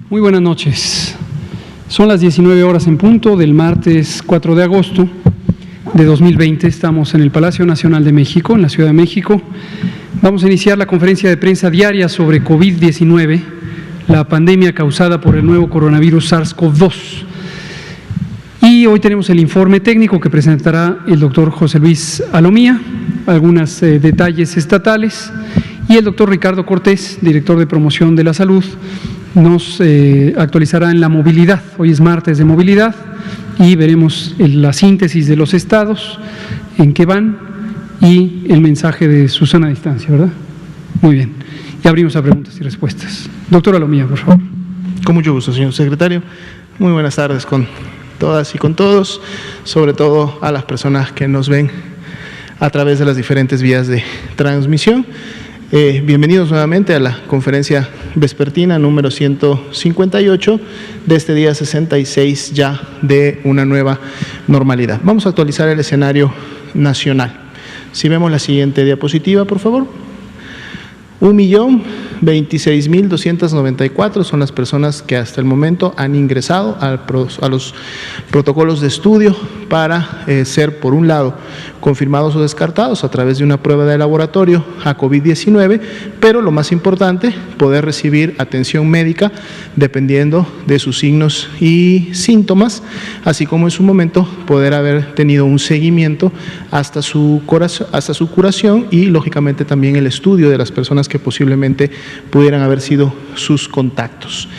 Muy buenas noches. Son las 19 horas en punto del martes 4 de agosto de 2020. Estamos en el Palacio Nacional de México, en la Ciudad de México. Vamos a iniciar la conferencia de prensa diaria sobre COVID-19, la pandemia causada por el nuevo coronavirus SARS-CoV-2. Y hoy tenemos el informe técnico que presentará el doctor José Luis Alomía, algunos detalles estatales, y el doctor Ricardo Cortés, director de Promoción de la Salud, nos actualizará en la movilidad. Hoy es martes de movilidad y veremos la síntesis de los estados, en qué van y el mensaje de Susana a distancia, ¿verdad? Muy bien. Y abrimos a preguntas y respuestas. Doctor Alomía, por favor. Con mucho gusto, señor secretario. Muy buenas tardes con todas y con todos, sobre todo a las personas que nos ven a través de las diferentes vías de transmisión. Bienvenidos nuevamente a la conferencia vespertina número 158 de este día 66 ya de una nueva normalidad. Vamos a actualizar el escenario nacional. Si vemos la siguiente diapositiva, por favor. 1.026.294 son las personas que hasta el momento han ingresado a los protocolos de estudio para ser, por un lado, confirmados o descartados a través de una prueba de laboratorio a COVID-19, pero lo más importante, poder recibir atención médica dependiendo de sus signos y síntomas, así como en su momento poder haber tenido un seguimiento hasta su curación y, lógicamente, también el estudio de las personas que posiblemente pudieran haber sido sus contactos.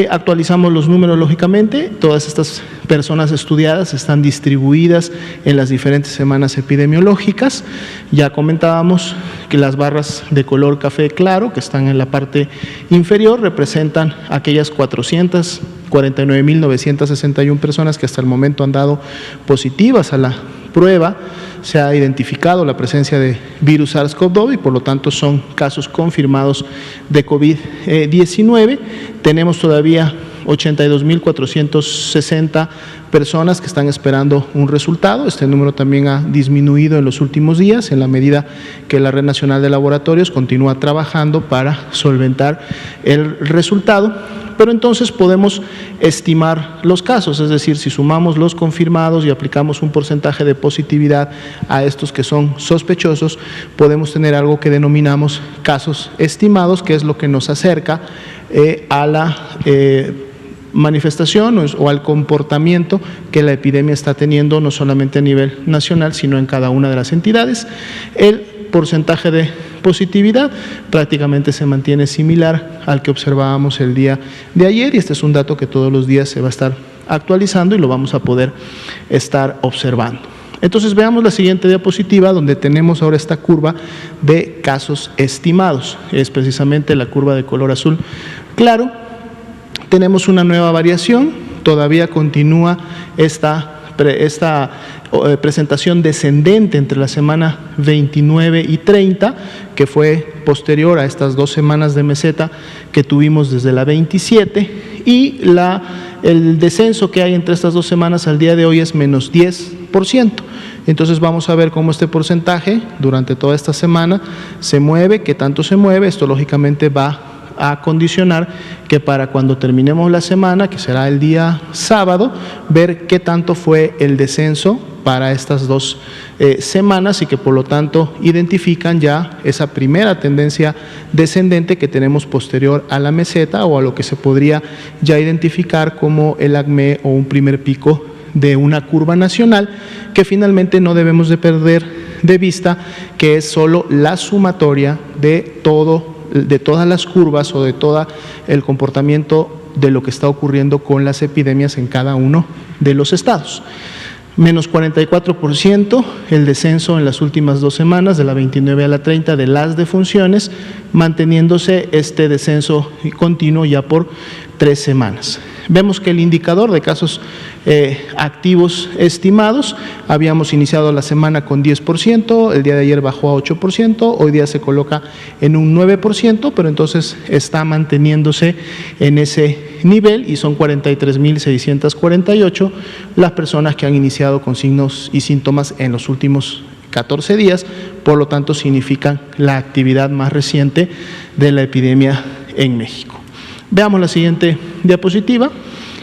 Actualizamos los números, lógicamente. Todas estas personas estudiadas están distribuidas en las diferentes semanas epidemiológicas. Ya comentábamos que las barras de color café claro, que están en la parte inferior, representan aquellas 449.961 personas que hasta el momento han dado positivas a la prueba. Se ha identificado la presencia de virus SARS-CoV-2 y por lo tanto son casos confirmados de COVID-19. Tenemos todavía 82.460 personas que están esperando un resultado. Este número también ha disminuido en los últimos días en la medida que la Red Nacional de Laboratorios continúa trabajando para solventar el resultado. Pero entonces podemos estimar los casos, es decir, si sumamos los confirmados y aplicamos un porcentaje de positividad a estos que son sospechosos, podemos tener algo que denominamos casos estimados, que es lo que nos acerca a la manifestación o al comportamiento que la epidemia está teniendo, no solamente a nivel nacional, sino en cada una de las entidades. El porcentaje de positividad prácticamente se mantiene similar al que observábamos el día de ayer, y este es un dato que todos los días se va a estar actualizando y lo vamos a poder estar observando. Entonces veamos la siguiente diapositiva, donde tenemos ahora esta curva de casos estimados, es precisamente la curva de color azul claro. Tenemos una nueva variación, todavía continúa esta presentación descendente entre la semana 29 y 30, que fue posterior a estas 2 semanas de meseta que tuvimos desde la 27, y el descenso que hay entre estas 2 semanas al día de hoy es menos 10%. Entonces vamos a ver cómo este porcentaje durante toda esta semana se mueve, qué tanto se mueve. Esto lógicamente va a condicionar que para cuando terminemos la semana, que será el día sábado, ver qué tanto fue el descenso para estas 2 semanas y que por lo tanto identifican ya esa primera tendencia descendente que tenemos posterior a la meseta, o a lo que se podría ya identificar como el acme o un primer pico de una curva nacional, que finalmente no debemos de perder de vista que es solo la sumatoria de todas las curvas o de todo el comportamiento de lo que está ocurriendo con las epidemias en cada uno de los estados. Menos 44% el descenso en las últimas 2 semanas, de la 29 a la 30, de las defunciones, manteniéndose este descenso continuo ya por 3 semanas. Vemos que el indicador de casos activos estimados, habíamos iniciado la semana con 10%, el día de ayer bajó a 8%, hoy día se coloca en un 9%, pero entonces está manteniéndose en ese nivel y son 43.648 las personas que han iniciado con signos y síntomas en los últimos 14 días, por lo tanto significan la actividad más reciente de la epidemia en México. Veamos la siguiente diapositiva.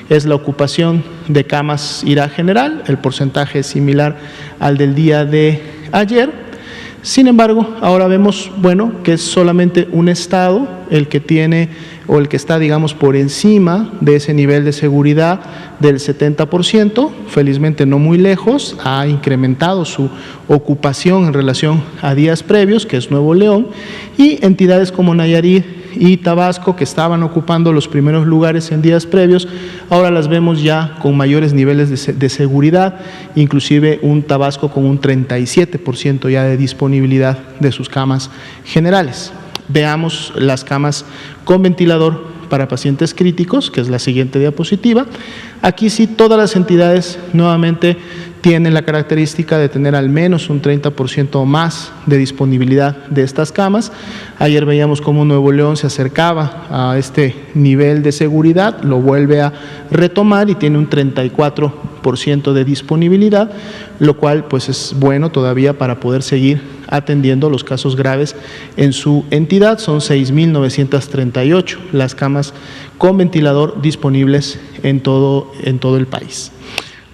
Es la ocupación de camas IRA general, el porcentaje es similar al del día de ayer. Sin embargo, ahora vemos, bueno, que es solamente un estado el que tiene o el que está, digamos, por encima de ese nivel de seguridad del 70%, felizmente no muy lejos, ha incrementado su ocupación en relación a días previos, que es Nuevo León, y entidades como Nayarit y Tabasco, que estaban ocupando los primeros lugares en días previos, ahora las vemos ya con mayores niveles de seguridad, inclusive un Tabasco con un 37% ya de disponibilidad de sus camas generales. Veamos las camas con ventilador para pacientes críticos, que es la siguiente diapositiva. Aquí sí todas las entidades nuevamente tienen la característica de tener al menos un 30% o más de disponibilidad de estas camas. Ayer veíamos cómo Nuevo León se acercaba a este nivel de seguridad, lo vuelve a retomar y tiene un 34% de disponibilidad, lo cual pues es bueno todavía para poder seguir atendiendo los casos graves en su entidad. Son 6.938 las camas con ventilador disponibles en todo el país.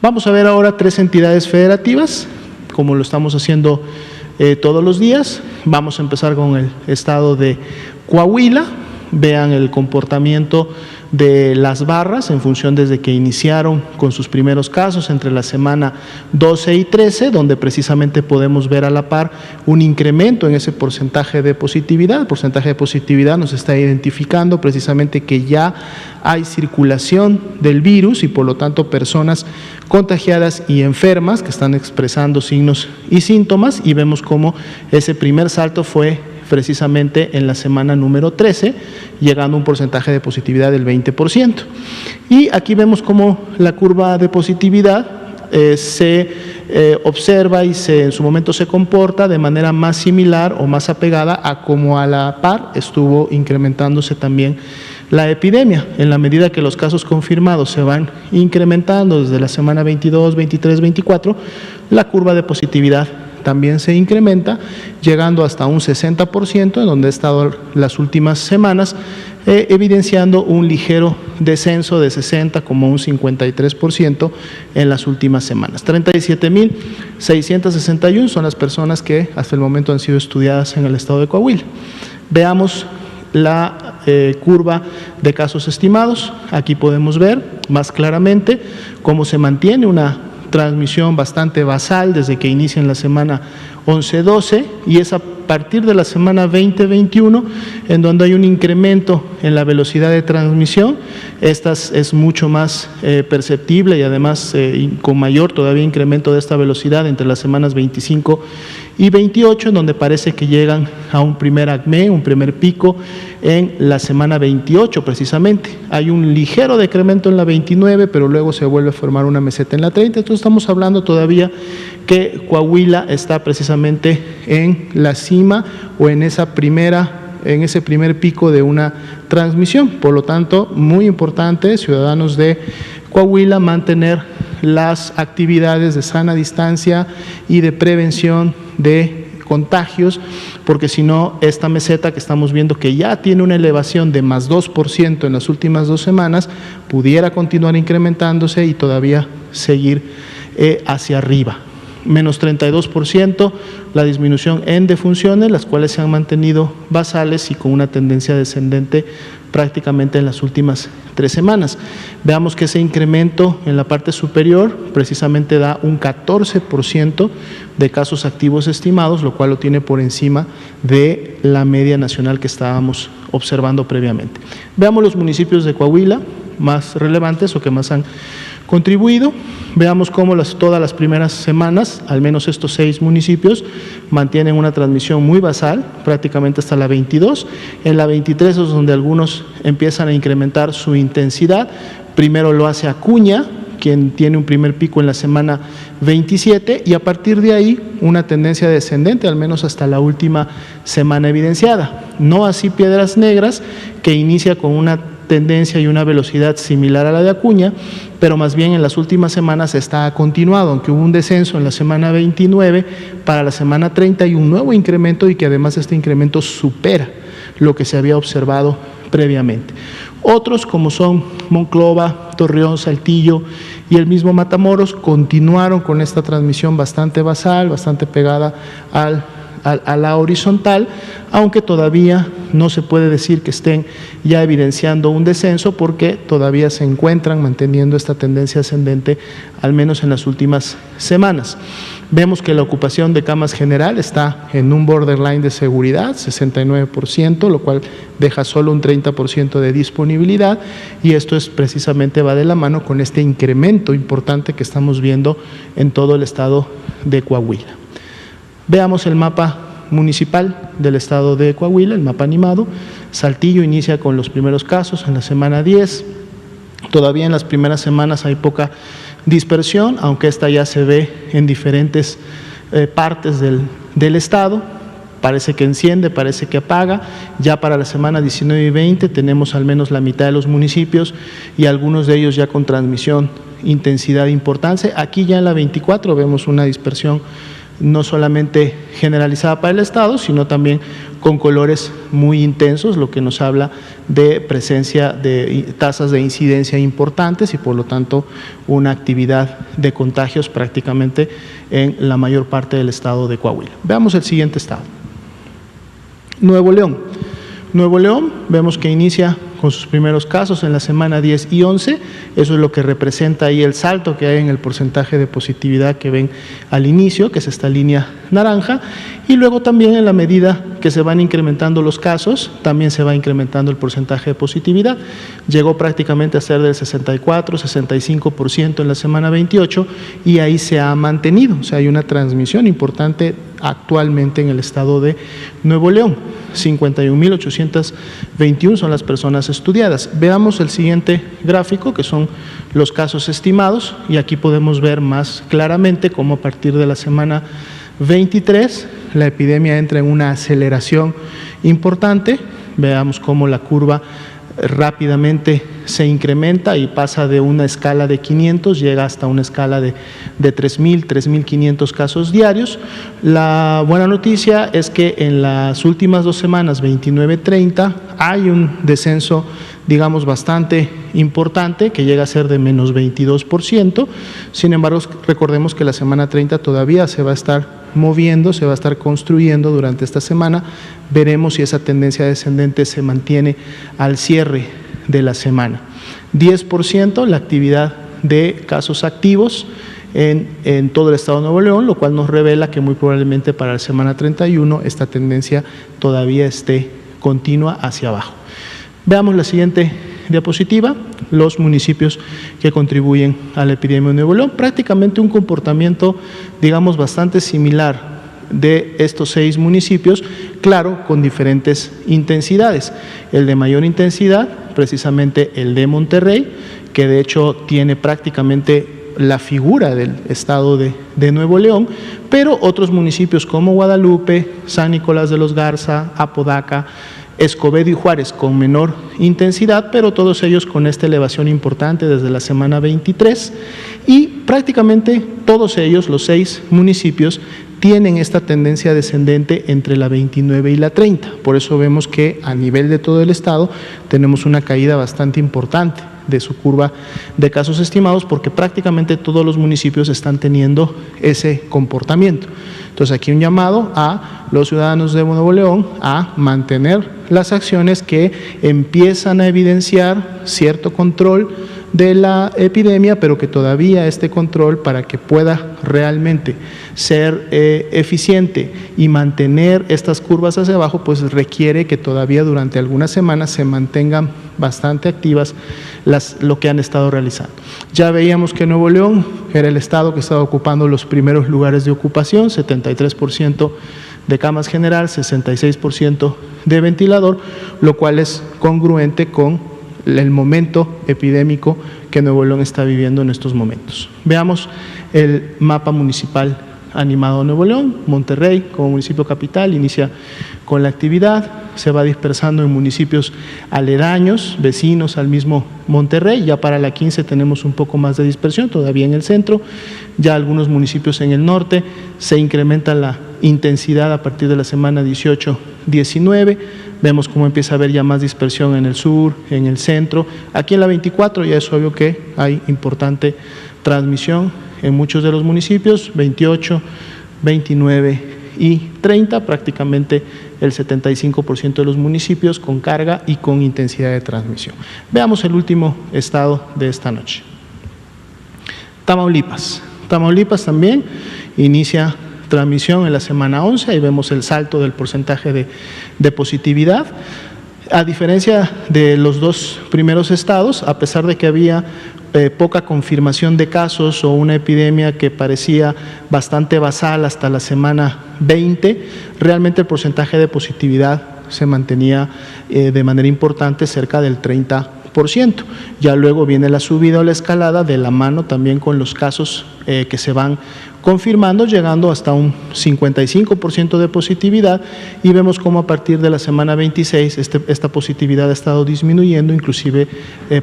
Vamos a ver ahora 3 entidades federativas, como lo estamos haciendo todos los días. Vamos a empezar con el estado de Coahuila. Vean el comportamiento de las barras en función desde que iniciaron con sus primeros casos entre la semana 12 y 13, donde precisamente podemos ver a la par un incremento en ese porcentaje de positividad. El porcentaje de positividad nos está identificando precisamente que ya hay circulación del virus y por lo tanto personas contagiadas y enfermas que están expresando signos y síntomas, y vemos cómo ese primer salto fue precisamente en la semana número 13, llegando a un porcentaje de positividad del 20%. Y aquí vemos cómo la curva de positividad se observa y en su momento se comporta de manera más similar o más apegada a como a la par estuvo incrementándose también la epidemia. En la medida que los casos confirmados se van incrementando desde la semana 22, 23, 24, la curva de positividad también se incrementa, llegando hasta un 60%, en donde ha estado las últimas semanas, evidenciando un ligero descenso de 60 como un 53% en las últimas semanas. 37.661 son las personas que hasta el momento han sido estudiadas en el estado de Coahuila. Veamos la curva de casos estimados. Aquí podemos ver más claramente cómo se mantiene una transmisión bastante basal desde que inicia en la semana 11-12 y es a partir de la semana 20-21 en donde hay un incremento en la velocidad de transmisión. Esta es mucho más perceptible y además con mayor todavía incremento de esta velocidad entre las semanas 25 y 28, en donde parece que llegan a un primer acme, un primer pico en la semana 28 precisamente. Hay un ligero decremento en la 29, pero luego se vuelve a formar una meseta en la 30. Entonces estamos hablando todavía que Coahuila está precisamente en la cima o en ese primer pico de una transmisión. Por lo tanto, muy importante, ciudadanos de Coahuila, mantener las actividades de sana distancia y de prevención de contagios, porque si no, esta meseta que estamos viendo que ya tiene una elevación de más 2% en las últimas 2 semanas, pudiera continuar incrementándose y todavía seguir hacia arriba. Menos 32% la disminución en defunciones, las cuales se han mantenido basales y con una tendencia descendente prácticamente en las últimas 3 semanas. Veamos que ese incremento en la parte superior precisamente da un 14% de casos activos estimados, lo cual lo tiene por encima de la media nacional que estábamos observando previamente. Veamos los municipios de Coahuila más relevantes o que más han contribuido. Veamos cómo todas las primeras semanas, al menos estos 6 municipios, mantienen una transmisión muy basal, prácticamente hasta la 22. En la 23 es donde algunos empiezan a incrementar su intensidad. Primero lo hace Acuña, quien tiene un primer pico en la semana 27, y a partir de ahí una tendencia descendente, al menos hasta la última semana evidenciada. No así Piedras Negras, que inicia con una tendencia y una velocidad similar a la de Acuña, pero más bien en las últimas semanas está continuado, aunque hubo un descenso en la semana 29, para la semana 30 hay un nuevo incremento y que además este incremento supera lo que se había observado previamente. Otros, como son Monclova, Torreón, Saltillo y el mismo Matamoros, continuaron con esta transmisión bastante basal, bastante pegada a la horizontal, aunque todavía no se puede decir que estén ya evidenciando un descenso porque todavía se encuentran manteniendo esta tendencia ascendente, al menos en las últimas semanas. Vemos que la ocupación de camas general está en un borderline de seguridad, 69%, lo cual deja solo un 30% de disponibilidad, y esto es precisamente va de la mano con este incremento importante que estamos viendo en todo el estado de Coahuila. Veamos el mapa municipal del estado de Coahuila, el mapa animado. Saltillo inicia con los primeros casos en la semana 10. Todavía en las primeras semanas hay poca dispersión, aunque esta ya se ve en diferentes partes del estado. Parece que enciende, parece que apaga. Ya para la semana 19 y 20 tenemos al menos la mitad de los municipios y algunos de ellos ya con transmisión, intensidad importante. Aquí ya en la 24 vemos una dispersión no solamente generalizada para el estado, sino también con colores muy intensos, lo que nos habla de presencia de tasas de incidencia importantes y por lo tanto una actividad de contagios prácticamente en la mayor parte del estado de Coahuila. Veamos el siguiente estado. Nuevo León. Nuevo León, vemos que inicia con sus primeros casos en la semana 10 y 11, eso es lo que representa ahí el salto que hay en el porcentaje de positividad que ven al inicio, que es esta línea naranja, y luego también en la medida que se van incrementando los casos, también se va incrementando el porcentaje de positividad, llegó prácticamente a ser del 64, 65% en la semana 28 y ahí se ha mantenido, o sea, hay una transmisión importante actualmente en el estado de Nuevo León. 51.821 son las personas estudiadas. Veamos el siguiente gráfico, que son los casos estimados, y aquí podemos ver más claramente cómo a partir de la semana 23 la epidemia entra en una aceleración importante. Veamos cómo la curva rápidamente se incrementa y pasa de una escala de 500, llega hasta una escala de 3.000, 3.500 casos diarios. La buena noticia es que en las últimas 2 semanas, 29-30, hay un descenso, digamos, bastante importante, que llega a ser de menos 22%. Sin embargo, recordemos que la semana 30 todavía se va a estar moviendo, se va a estar construyendo durante esta semana. Veremos si esa tendencia descendente se mantiene al cierre de la semana. 10% la actividad de casos activos en todo el estado de Nuevo León, lo cual nos revela que muy probablemente para la semana 31 esta tendencia todavía esté continua hacia abajo. Veamos la siguiente diapositiva, los municipios que contribuyen a la epidemia de Nuevo León. Prácticamente un comportamiento, digamos, bastante similar de estos 6 municipios, claro, con diferentes intensidades. El de mayor intensidad, precisamente el de Monterrey, que de hecho tiene prácticamente la figura del estado de Nuevo León, pero otros municipios como Guadalupe, San Nicolás de los Garza, Apodaca, Escobedo y Juárez con menor intensidad, pero todos ellos con esta elevación importante desde la semana 23, y prácticamente todos ellos, los 6 municipios, tienen esta tendencia descendente entre la 29 y la 30. Por eso vemos que a nivel de todo el estado tenemos una caída bastante importante de su curva de casos estimados, porque prácticamente todos los municipios están teniendo ese comportamiento. Entonces aquí un llamado a los ciudadanos de Nuevo León a mantener las acciones que empiezan a evidenciar cierto control de la epidemia, pero que todavía este control, para que pueda realmente ser eficiente y mantener estas curvas hacia abajo, pues requiere que todavía durante algunas semanas se mantengan bastante activas lo que han estado realizando. Ya veíamos que Nuevo León era el estado que estaba ocupando los primeros lugares de ocupación, 73% de camas general, 66% de ventilador, lo cual es congruente con el momento epidémico que Nuevo León está viviendo en estos momentos. Veamos el mapa municipal animado Nuevo León. Monterrey, como municipio capital, inicia con la actividad, se va dispersando en municipios aledaños, vecinos al mismo Monterrey. Ya para la 15 tenemos un poco más de dispersión, todavía en el centro, ya algunos municipios en el norte. Se incrementa la intensidad a partir de la semana 18-19, vemos cómo empieza a haber ya más dispersión en el sur, en el centro. Aquí en la 24 ya es obvio que hay importante transmisión en muchos de los municipios, 28, 29 y 30, prácticamente el 75% de los municipios con carga y con intensidad de transmisión. Veamos el último estado de esta noche. Tamaulipas. Tamaulipas también inicia transmisión en la semana 11, ahí vemos el salto del porcentaje de positividad. A diferencia de los dos primeros estados, a pesar de que había poca confirmación de casos o una epidemia que parecía bastante basal hasta la semana 20, realmente el porcentaje de positividad se mantenía de manera importante cerca del 30%. Ya luego viene la subida o la escalada de la mano también con los casos que se van confirmando, llegando hasta un 55% de positividad, y vemos cómo a partir de la semana 26 esta positividad ha estado disminuyendo, inclusive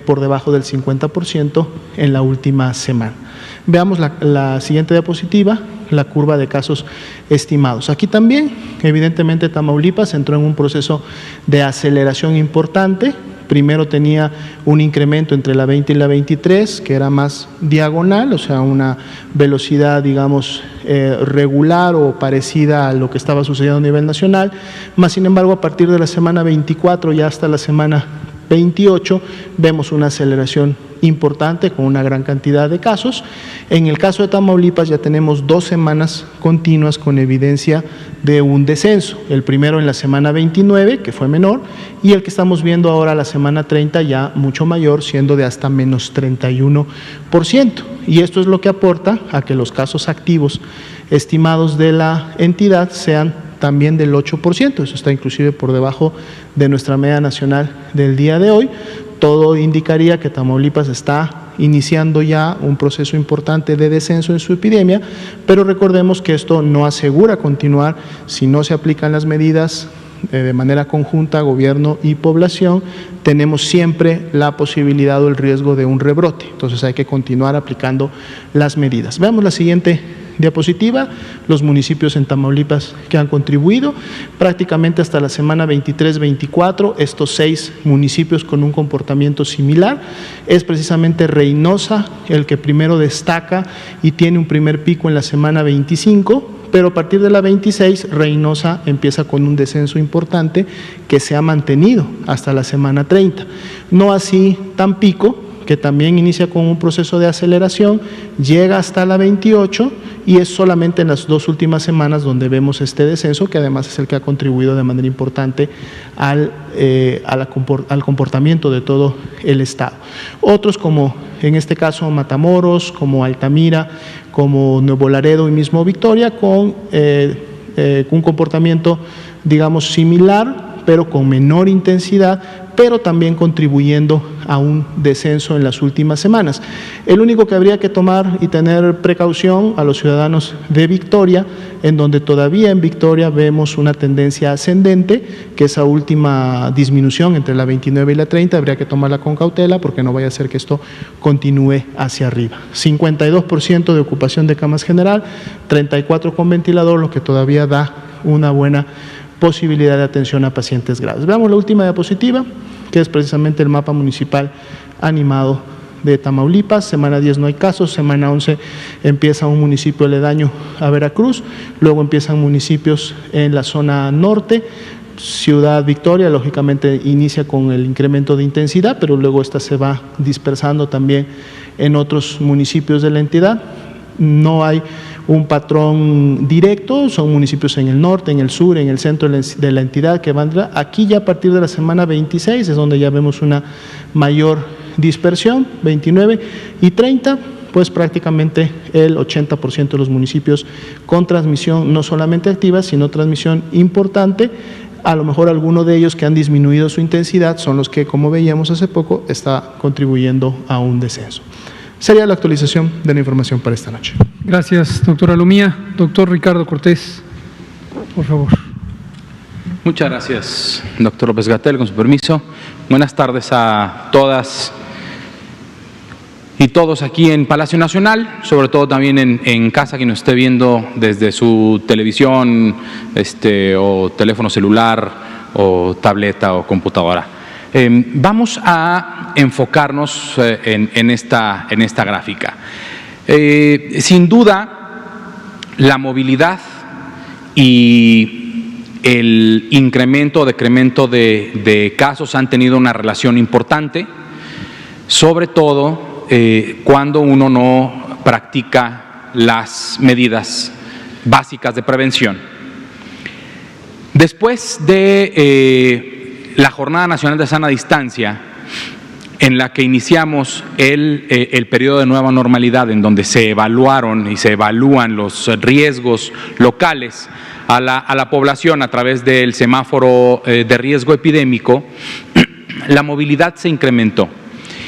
por debajo del 50% en la última semana. Veamos la siguiente diapositiva, la curva de casos estimados. Aquí también, evidentemente, Tamaulipas entró en un proceso de aceleración importante. Primero tenía un incremento entre la 20 y la 23, que era más diagonal, o sea, una velocidad, digamos, regular o parecida a lo que estaba sucediendo a nivel nacional, más sin embargo, a partir de la semana 24 y hasta la semana 28, vemos una aceleración importante con una gran cantidad de casos. En el caso de Tamaulipas ya tenemos 2 semanas continuas con evidencia de un descenso, el primero en la semana 29, que fue menor, y el que estamos viendo ahora la semana 30 ya mucho mayor, siendo de hasta menos 31%, y esto es lo que aporta a que los casos activos estimados de la entidad sean también del 8%, eso está inclusive por debajo de nuestra media nacional del día de hoy. Todo indicaría que Tamaulipas está iniciando ya un proceso importante de descenso en su epidemia, pero recordemos que esto no asegura continuar si no se aplican las medidas de manera conjunta, gobierno y población. Tenemos siempre la posibilidad o el riesgo de un rebrote, entonces hay que continuar aplicando las medidas. Veamos la siguiente diapositiva, los municipios en Tamaulipas que han contribuido prácticamente hasta la semana 23-24, estos 6 municipios con un comportamiento similar. Es precisamente Reynosa el que primero destaca y tiene un primer pico en la semana 25, pero a partir de la 26 Reynosa empieza con un descenso importante que se ha mantenido hasta la semana 30. No así Tampico, que también inicia con un proceso de aceleración, llega hasta la 28 y es solamente en las 2 últimas semanas donde vemos este descenso, que además es el que ha contribuido de manera importante al comportamiento de todo el estado. Otros, como en este caso Matamoros, como Altamira, como Nuevo Laredo y mismo Victoria, con un comportamiento, digamos, similar, pero con menor intensidad, pero también contribuyendo a un descenso en las últimas semanas. El único que habría que tomar y tener precaución a los ciudadanos de Victoria, en donde todavía en Victoria vemos una tendencia ascendente, que esa última disminución entre la 29 y la 30 habría que tomarla con cautela, porque no vaya a ser que esto continúe hacia arriba. 52% de ocupación de camas general, 34% con ventilador, lo que todavía da una buena posibilidad de atención a pacientes graves. Veamos la última diapositiva, que es precisamente el mapa municipal animado de Tamaulipas. Semana 10 no hay casos, semana 11 empieza un municipio aledaño a Veracruz, luego empiezan municipios en la zona norte. Ciudad Victoria, lógicamente, inicia con el incremento de intensidad, pero luego esta se va dispersando también en otros municipios de la entidad. No hay un patrón directo, son municipios en el norte, en el sur, en el centro de la entidad que van a... Aquí ya a partir de la semana 26 es donde ya vemos una mayor dispersión, 29 y 30, pues prácticamente el 80% de los municipios con transmisión no solamente activa, sino transmisión importante. A lo mejor algunos de ellos que han disminuido su intensidad son los que, como veíamos hace poco, está contribuyendo a un descenso. Sería la actualización de la información para esta noche. Gracias, doctora Lumía. Doctor Ricardo Cortés, por favor. Muchas gracias, doctor López-Gatell, con su permiso. Buenas tardes a todas y todos aquí en Palacio Nacional, sobre todo también en casa, quien nos esté viendo desde su televisión o teléfono celular o tableta o computadora. Vamos a enfocarnos en esta gráfica. Sin duda, la movilidad y el incremento o decremento de casos han tenido una relación importante, sobre todo cuando uno no practica las medidas básicas de prevención. Después de la Jornada Nacional de Sana Distancia, en la que iniciamos el periodo de nueva normalidad, en donde se evaluaron y se evalúan los riesgos locales a la población a través del semáforo de riesgo epidémico, la movilidad se incrementó.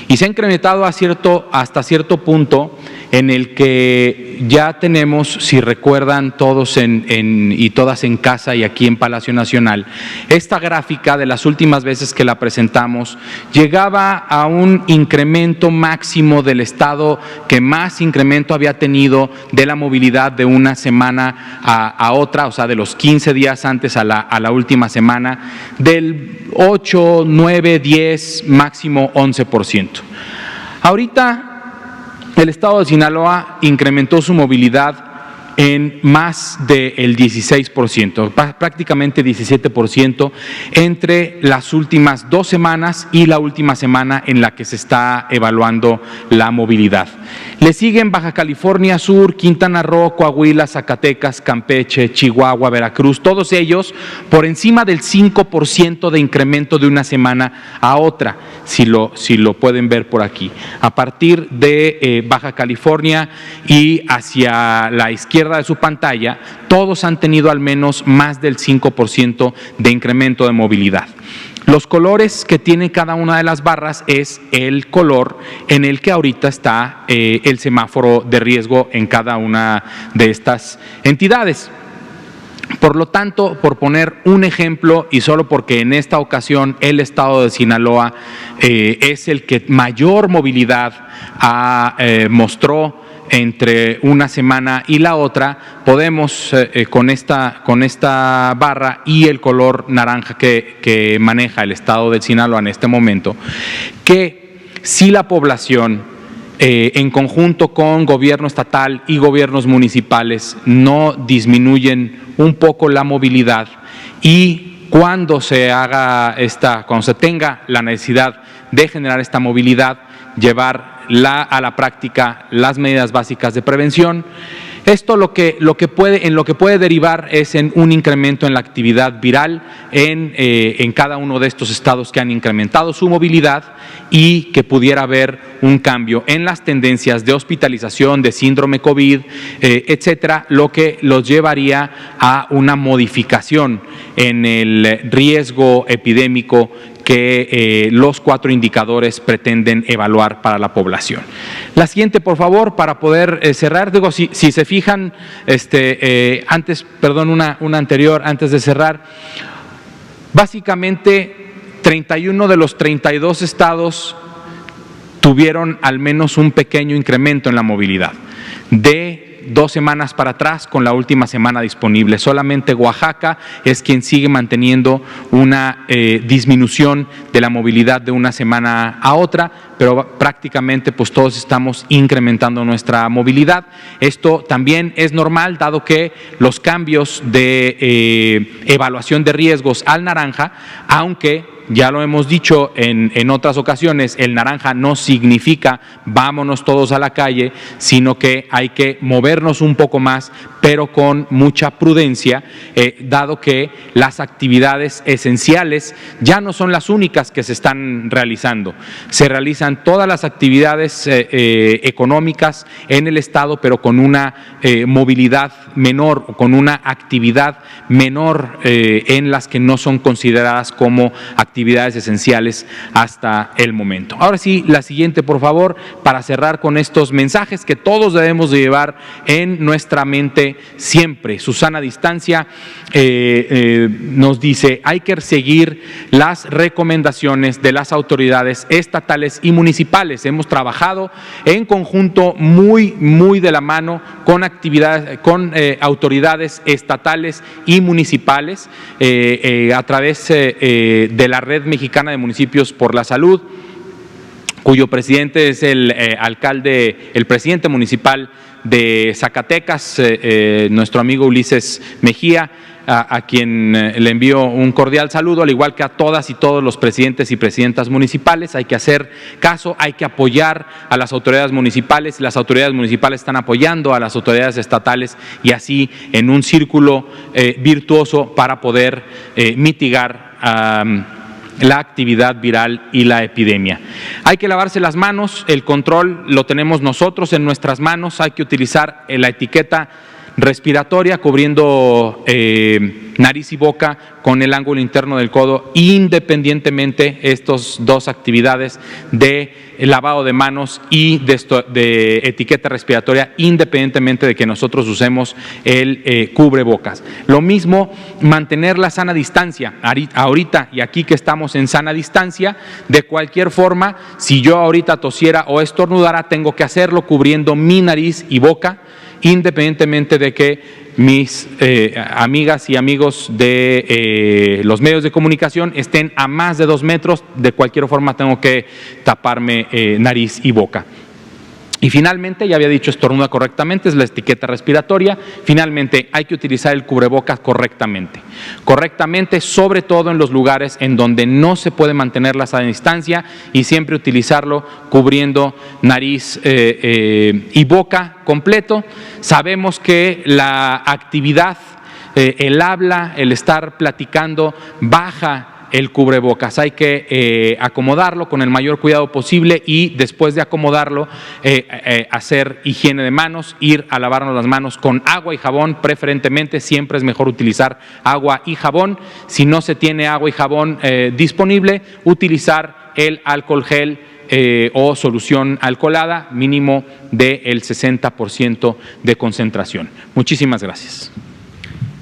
Y se ha incrementado hasta cierto punto en el que ya tenemos, si recuerdan todos y todas en casa y aquí en Palacio Nacional, esta gráfica de las últimas veces que la presentamos llegaba a un incremento máximo del estado que más incremento había tenido de la movilidad de una semana a otra, o sea, de los 15 días antes a la última semana, del 8, 9, 10, máximo 11%. Ahorita el estado de Sinaloa incrementó su movilidad en más del 16%, prácticamente 17% entre las últimas 2 semanas y la última semana en la que se está evaluando la movilidad. Le siguen Baja California Sur, Quintana Roo, Coahuila, Zacatecas, Campeche, Chihuahua, Veracruz, todos ellos por encima del 5% de incremento de una semana a otra, si lo pueden ver por aquí. A partir de Baja California y hacia la izquierda de su pantalla, todos han tenido al menos más del 5% de incremento de movilidad. Los colores que tiene cada una de las barras es el color en el que ahorita está el semáforo de riesgo en cada una de estas entidades. Por lo tanto, por poner un ejemplo, y solo porque en esta ocasión el estado de Sinaloa es el que mayor movilidad mostró entre una semana y la otra, podemos con esta barra y el color naranja que maneja el estado de Sinaloa en este momento, que si la población en conjunto con gobierno estatal y gobiernos municipales no disminuyen un poco la movilidad, y cuando se tenga la necesidad de generar esta movilidad, llevar a la práctica las medidas básicas de prevención. Esto en lo que puede derivar es en un incremento en la actividad viral en cada uno de estos estados que han incrementado su movilidad, y que pudiera haber un cambio en las tendencias de hospitalización, de síndrome COVID, etcétera, lo que los llevaría a una modificación en el riesgo epidémico que los 4 indicadores pretenden evaluar para la población. La siguiente, por favor, para poder cerrar. Digo, si se fijan, una anterior, antes de cerrar, básicamente 31 de los 32 estados tuvieron al menos un pequeño incremento en la movilidad. De 2 semanas para atrás, con la última semana disponible, solamente Oaxaca es quien sigue manteniendo una disminución de la movilidad de una semana a otra, pero prácticamente pues todos estamos incrementando nuestra movilidad. Esto también es normal, dado que los cambios de evaluación de riesgos al naranja, aunque ya lo hemos dicho en otras ocasiones, el naranja no significa vámonos todos a la calle, sino que hay que movernos un poco más, pero con mucha prudencia, dado que las actividades esenciales ya no son las únicas que se están realizando. Se realizan todas las actividades económicas en el estado, pero con una movilidad menor, o con una actividad menor en las que no son consideradas como actividades actividades esenciales hasta el momento. Ahora sí, la siguiente, por favor, para cerrar con estos mensajes que todos debemos de llevar en nuestra mente siempre. Susana Distancia nos dice: hay que seguir las recomendaciones de las autoridades estatales y municipales. Hemos trabajado en conjunto muy de la mano con actividades, con autoridades estatales y municipales a través de la Red Mexicana de Municipios por la Salud, cuyo presidente es el presidente municipal de Zacatecas, nuestro amigo Ulises Mejía, a quien le envío un cordial saludo, al igual que a todas y todos los presidentes y presidentas municipales. Hay que hacer caso, hay que apoyar a las autoridades municipales, las autoridades municipales están apoyando a las autoridades estatales, y así en un círculo virtuoso para poder mitigar la actividad viral y la epidemia. Hay que lavarse las manos, el control lo tenemos nosotros en nuestras manos, hay que utilizar la etiqueta respiratoria cubriendo nariz y boca con el ángulo interno del codo, independientemente estas dos actividades de lavado de manos y de etiqueta respiratoria, independientemente de que nosotros usemos el cubrebocas. Lo mismo, mantener la sana distancia. Ahorita y aquí que estamos en sana distancia, de cualquier forma, si yo ahorita tosiera o estornudara, tengo que hacerlo cubriendo mi nariz y boca, independientemente de que mis amigas y amigos de los medios de comunicación estén a más de 2 metros, de cualquier forma tengo que taparme nariz y boca. Y finalmente, ya había dicho estornuda correctamente, es la etiqueta respiratoria. Finalmente, hay que utilizar el cubrebocas correctamente, sobre todo en los lugares en donde no se puede mantener la sana distancia, y siempre utilizarlo cubriendo nariz y boca completo. Sabemos que la actividad, el habla, el estar platicando, baja el cubrebocas. Hay que acomodarlo con el mayor cuidado posible, y después de acomodarlo hacer higiene de manos, ir a lavarnos las manos con agua y jabón, preferentemente. Siempre es mejor utilizar agua y jabón. Si no se tiene agua y jabón disponible, utilizar el alcohol gel o solución alcoholada mínimo del 60% de concentración. Muchísimas gracias.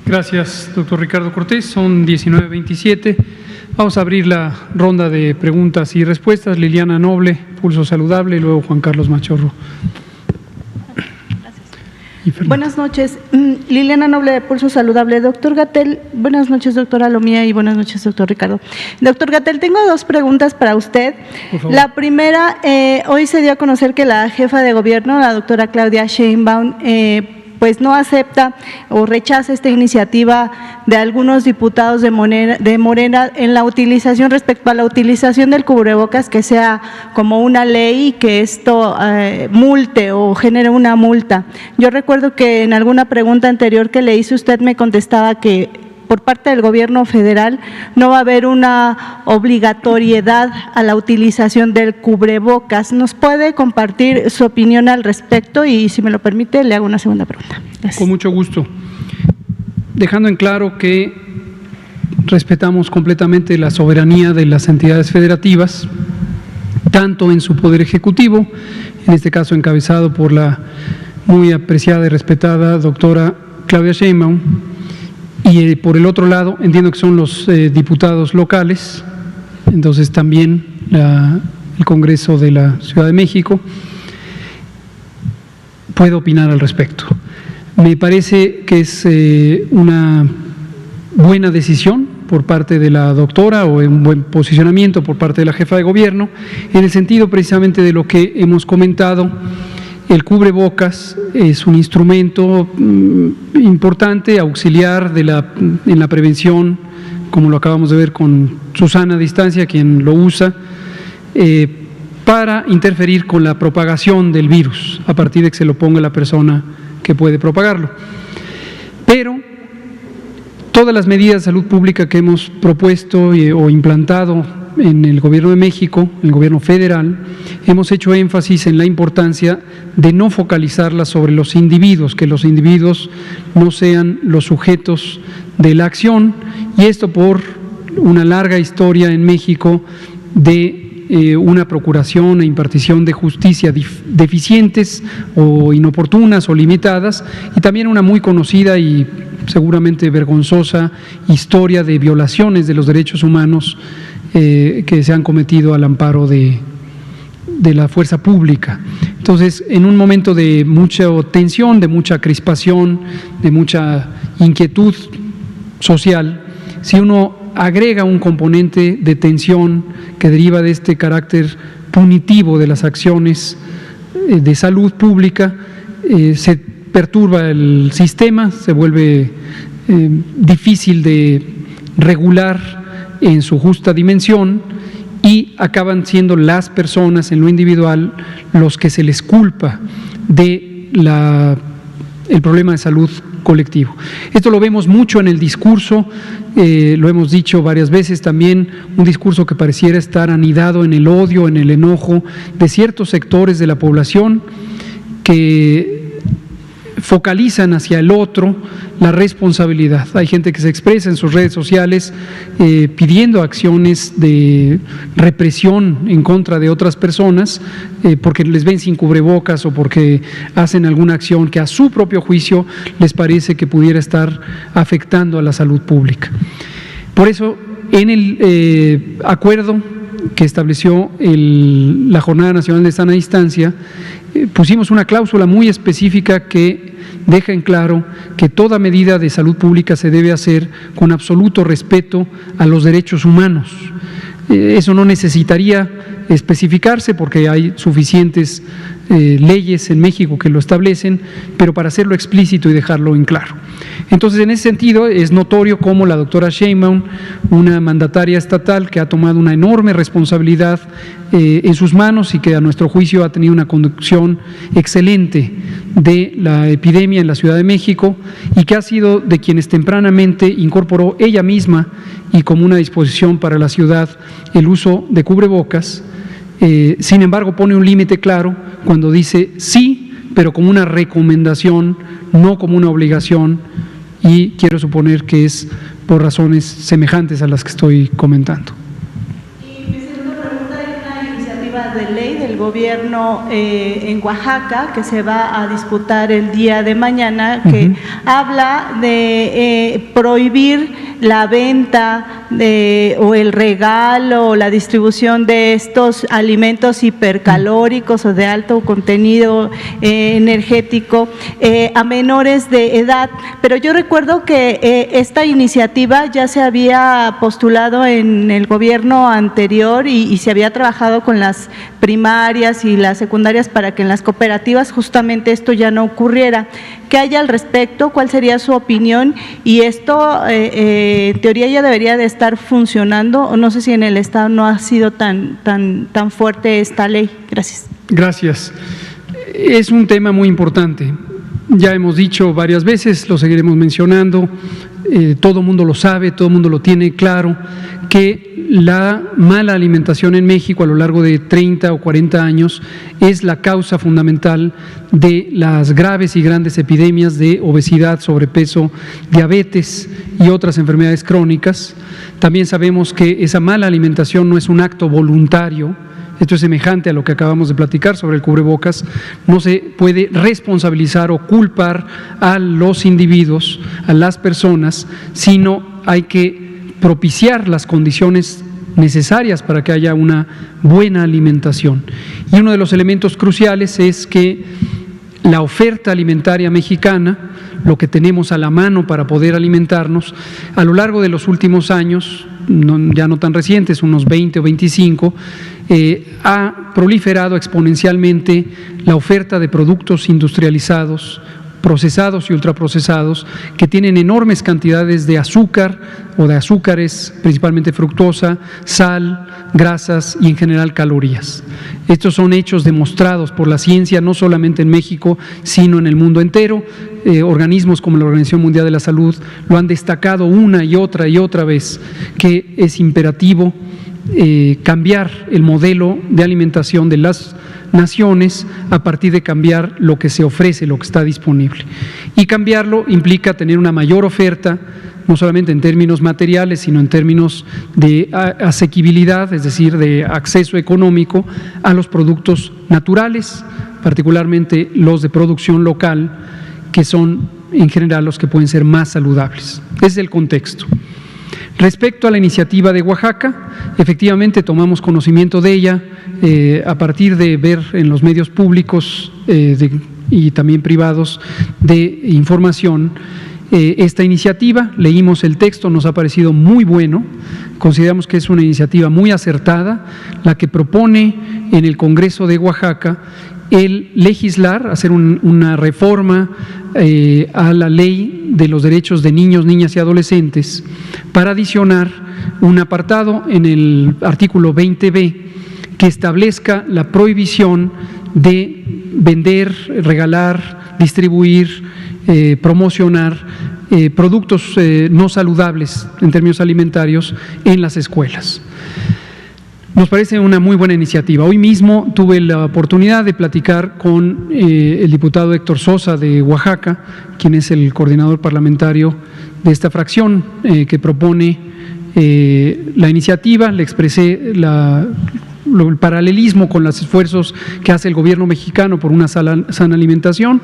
Gracias, doctor Ricardo Cortés. Son 19:27. Vamos a abrir la ronda de preguntas y respuestas. Liliana Noble, Pulso Saludable, y luego Juan Carlos Machorro. Gracias. Buenas noches, Liliana Noble de Pulso Saludable. Doctor Gatell, buenas noches, doctora Lomía, y buenas noches, doctor Ricardo. Doctor Gatell, tengo 2 preguntas para usted. La primera, hoy se dio a conocer que la jefa de gobierno, la doctora Claudia Sheinbaum, pues no acepta o rechaza esta iniciativa de algunos diputados de Morena en la utilización, respecto a la utilización del cubrebocas, que sea como una ley y que esto multe o genere una multa. Yo recuerdo que en alguna pregunta anterior que le hice, usted me contestaba que por parte del gobierno federal no va a haber una obligatoriedad a la utilización del cubrebocas. ¿Nos puede compartir su opinión al respecto? Y si me lo permite, le hago una segunda pregunta. Gracias. Con mucho gusto. Dejando en claro que respetamos completamente la soberanía de las entidades federativas, tanto en su poder ejecutivo, en este caso encabezado por la muy apreciada y respetada doctora Claudia Sheinbaum, y por el otro lado, entiendo que son los diputados locales, entonces también el Congreso de la Ciudad de México puede opinar al respecto. Me parece que es una buena decisión por parte de la doctora, o un buen posicionamiento por parte de la jefa de gobierno, en el sentido precisamente de lo que hemos comentado. El cubrebocas es un instrumento importante, auxiliar en la prevención, como lo acabamos de ver con Susana Distancia, quien lo usa, para interferir con la propagación del virus, a partir de que se lo ponga la persona que puede propagarlo. Pero todas las medidas de salud pública que hemos propuesto o implantado en el Gobierno de México, el Gobierno federal, hemos hecho énfasis en la importancia de no focalizarlas sobre los individuos, que los individuos no sean los sujetos de la acción, y esto por una larga historia en México de una procuración e impartición de justicia deficientes o inoportunas o limitadas, y también una muy conocida y seguramente vergonzosa historia de violaciones de los derechos humanos que se han cometido al amparo de la fuerza pública. Entonces, en un momento de mucha tensión, de mucha crispación, de mucha inquietud social, si uno agrega un componente de tensión que deriva de este carácter punitivo de las acciones de salud pública, se perturba el sistema, se vuelve difícil de regular en su justa dimensión, y acaban siendo las personas en lo individual los que se les culpa de el problema de salud colectivo. Esto lo vemos mucho en el discurso, lo hemos dicho varias veces también, un discurso que pareciera estar anidado en el odio, en el enojo de ciertos sectores de la población que focalizan hacia el otro la responsabilidad. Hay gente que se expresa en sus redes sociales pidiendo acciones de represión en contra de otras personas porque les ven sin cubrebocas o porque hacen alguna acción que a su propio juicio les parece que pudiera estar afectando a la salud pública. Por eso, en el acuerdo que estableció la Jornada Nacional de Sana Distancia, pusimos una cláusula muy específica que deja en claro que toda medida de salud pública se debe hacer con absoluto respeto a los derechos humanos. Eso no necesitaría especificarse porque hay suficientes leyes en México que lo establecen, pero para hacerlo explícito y dejarlo en claro. Entonces, en ese sentido, es notorio cómo la doctora Sheinbaum, una mandataria estatal que ha tomado una enorme responsabilidad en sus manos y que a nuestro juicio ha tenido una conducción excelente de la epidemia en la Ciudad de México, y que ha sido de quienes tempranamente incorporó ella misma y como una disposición para la ciudad el uso de cubrebocas. Sin embargo, pone un límite claro cuando dice sí, pero como una recomendación, no como una obligación, y quiero suponer que es por razones semejantes a las que estoy comentando. Y mi segunda pregunta es una iniciativa de ley del gobierno en Oaxaca que se va a disputar el día de mañana, que habla de prohibir la venta o el regalo o la distribución de estos alimentos hipercalóricos o de alto contenido energético a menores de edad. Pero yo recuerdo que esta iniciativa ya se había postulado en el gobierno anterior y se había trabajado con las primarias y las secundarias para que en las cooperativas justamente esto ya no ocurriera. ¿Qué hay al respecto? ¿Cuál sería su opinión? Y esto, en teoría, ya debería de estar funcionando, o no sé si en el Estado no ha sido tan fuerte esta ley. Gracias. Gracias. Es un tema muy importante. Ya hemos dicho varias veces, lo seguiremos mencionando, todo el mundo lo sabe, todo el mundo lo tiene claro, que la mala alimentación en México a lo largo de 30 o 40 años es la causa fundamental de las graves y grandes epidemias de obesidad, sobrepeso, diabetes y otras enfermedades crónicas. También sabemos que esa mala alimentación no es un acto voluntario. Esto es semejante a lo que acabamos de platicar sobre el cubrebocas. No se puede responsabilizar o culpar a los individuos, a las personas, sino hay que propiciar las condiciones necesarias para que haya una buena alimentación. Y uno de los elementos cruciales es que la oferta alimentaria mexicana, lo que tenemos a la mano para poder alimentarnos, a lo largo de los últimos años, ya no tan recientes, unos 20 o 25, ha proliferado exponencialmente la oferta de productos industrializados, procesados y ultraprocesados, que tienen enormes cantidades de azúcar o de azúcares, principalmente fructosa, sal, grasas y en general calorías. Estos son hechos demostrados por la ciencia, no solamente en México, sino en el mundo entero. Organismos como la Organización Mundial de la Salud lo han destacado una y otra vez, que es imperativo cambiar el modelo de alimentación de las naciones a partir de cambiar lo que se ofrece, lo que está disponible. Y cambiarlo implica tener una mayor oferta, no solamente en términos materiales, sino en términos de asequibilidad, es decir, de acceso económico a los productos naturales, particularmente los de producción local, que son en general los que pueden ser más saludables. Ese es el contexto. Respecto a la iniciativa de Oaxaca, efectivamente tomamos conocimiento de ella a partir de ver en los medios públicos y también privados de información esta iniciativa. Leímos el texto, nos ha parecido muy bueno, consideramos que es una iniciativa muy acertada, la que propone en el Congreso de Oaxaca el legislar, hacer una reforma a la ley de los derechos de niños, niñas y adolescentes para adicionar un apartado en el artículo 20b que establezca la prohibición de vender, regalar, distribuir, promocionar productos no saludables en términos alimentarios en las escuelas. Nos parece una muy buena iniciativa. Hoy mismo tuve la oportunidad de platicar con el diputado Héctor Sosa de Oaxaca, quien es el coordinador parlamentario de esta fracción que propone la iniciativa. Le expresé el paralelismo con los esfuerzos que hace el gobierno mexicano por una sana alimentación.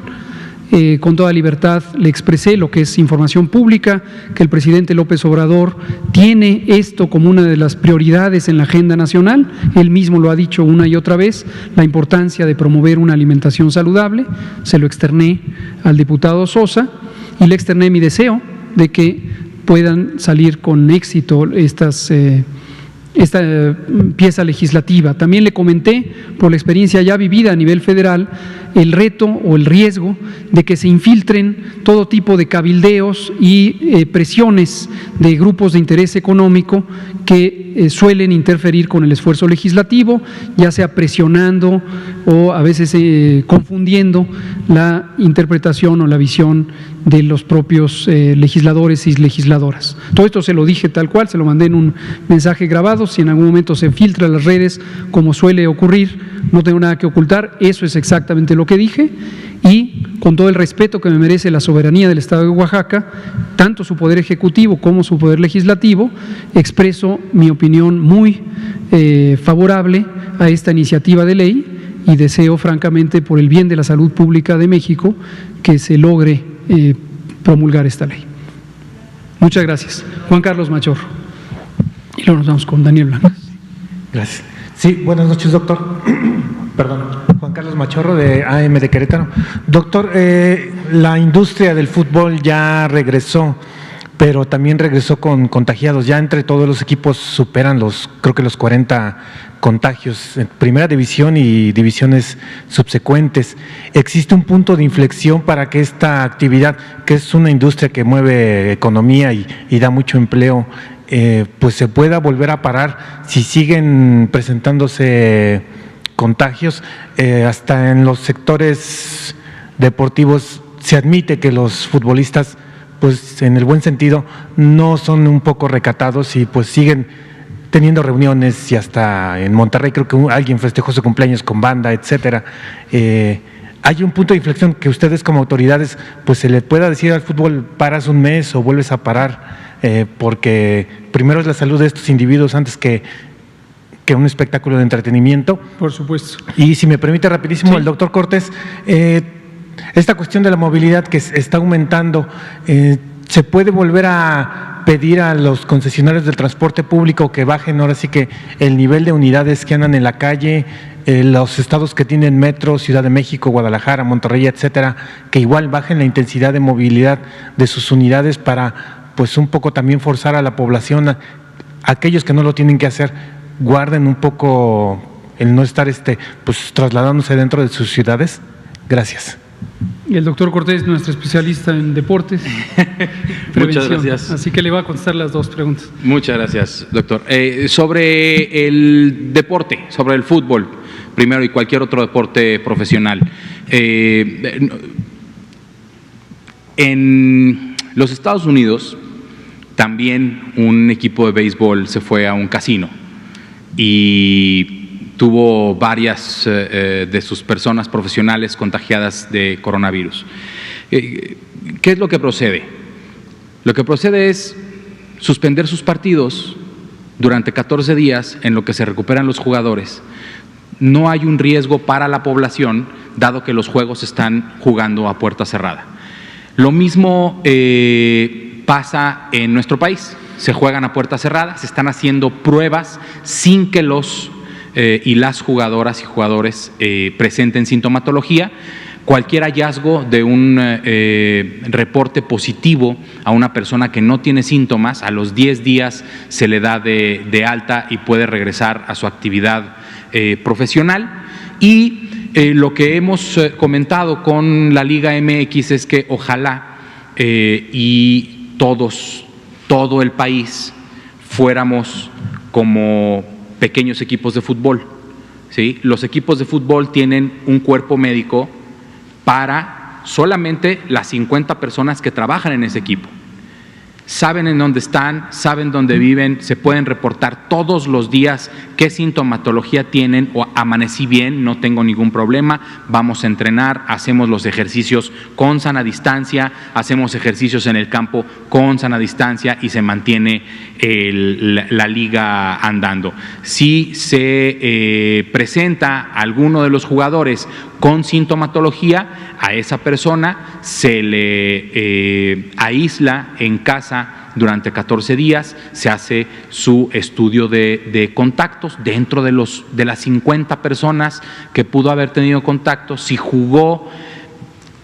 Con toda libertad le expresé lo que es información pública, que el presidente López Obrador tiene esto como una de las prioridades en la agenda nacional. Él mismo lo ha dicho una y otra vez, la importancia de promover una alimentación saludable. Se lo externé al diputado Sosa y le externé mi deseo de que puedan salir con éxito esta pieza legislativa. También le comenté, por la experiencia ya vivida a nivel federal, el reto o el riesgo de que se infiltren todo tipo de cabildeos y presiones de grupos de interés económico que suelen interferir con el esfuerzo legislativo, ya sea presionando o a veces confundiendo la interpretación o la visión de los propios legisladores y legisladoras. Todo esto se lo dije tal cual, se lo mandé en un mensaje grabado. Si en algún momento se filtra en las redes, como suele ocurrir, no tengo nada que ocultar, eso es exactamente lo que dije, y con todo el respeto que me merece la soberanía del Estado de Oaxaca, tanto su poder ejecutivo como su poder legislativo, expreso mi opinión muy favorable a esta iniciativa de ley y deseo francamente, por el bien de la salud pública de México, que se logre promulgar esta ley. Muchas gracias. Juan Carlos Machorro. Y luego nos vamos con Daniel Blancas. Gracias. Sí, buenas noches, doctor. Perdón, Juan Carlos Machorro de AM de Querétaro. Doctor, la industria del fútbol ya regresó, pero también regresó con contagiados. Ya entre todos los equipos superan creo que los 40 contagios en primera división y divisiones subsecuentes. ¿Existe un punto de inflexión para que esta actividad, que es una industria que mueve economía y da mucho empleo, pues se pueda volver a parar si siguen presentándose contagios? Hasta en los sectores deportivos se admite que los futbolistas, pues en el buen sentido, no son un poco recatados y pues siguen teniendo reuniones, y hasta en Monterrey creo que alguien festejó su cumpleaños con banda, etcétera. ¿Hay un punto de inflexión que ustedes como autoridades pues se le pueda decir al fútbol, paras un mes o vuelves a parar? Porque primero es la salud de estos individuos antes que un espectáculo de entretenimiento. Por supuesto. Y si me permite rapidísimo, sí. El doctor Cortés, esta cuestión de la movilidad que está aumentando, ¿se puede volver a pedir a los concesionarios del transporte público que bajen ahora sí que el nivel de unidades que andan en la calle? Los estados que tienen metro, Ciudad de México, Guadalajara, Monterrey, etcétera, que igual bajen la intensidad de movilidad de sus unidades para pues un poco también forzar a la población, aquellos que no lo tienen que hacer, guarden un poco el no estar pues trasladándose dentro de sus ciudades. Gracias. El doctor Cortés, nuestro especialista en deportes. Muchas gracias. Así que le va a contestar las dos preguntas. Muchas gracias, doctor. Sobre el deporte, sobre el fútbol, primero, y cualquier otro deporte profesional. En los Estados Unidos, también un equipo de béisbol se fue a un casino y tuvo varias de sus personas profesionales contagiadas de coronavirus. ¿Qué es lo que procede? Lo que procede es suspender sus partidos durante 14 días en lo que se recuperan los jugadores. No hay un riesgo para la población, dado que los juegos se están jugando a puerta cerrada. Lo mismo pasa en nuestro país. Se juegan a puerta cerrada, se están haciendo pruebas sin que los y las jugadoras y jugadores presenten sintomatología. Cualquier hallazgo de un reporte positivo a una persona que no tiene síntomas, a los 10 días se le da de alta y puede regresar a su actividad profesional. Y lo que hemos comentado con la Liga MX es que ojalá y todo el país fuéramos como pequeños equipos de fútbol, ¿sí? Los equipos de fútbol tienen un cuerpo médico para solamente las 50 personas que trabajan en ese equipo. Saben en dónde están, saben dónde viven, se pueden reportar todos los días qué sintomatología tienen, o amanecí bien, no tengo ningún problema, vamos a entrenar, hacemos los ejercicios con sana distancia, hacemos ejercicios en el campo con sana distancia y se mantiene la liga andando. Si se presenta alguno de los jugadores con sintomatología, a esa persona se le aísla en casa durante 14 días, se hace su estudio de contactos dentro de las 50 personas que pudo haber tenido contacto. Si jugó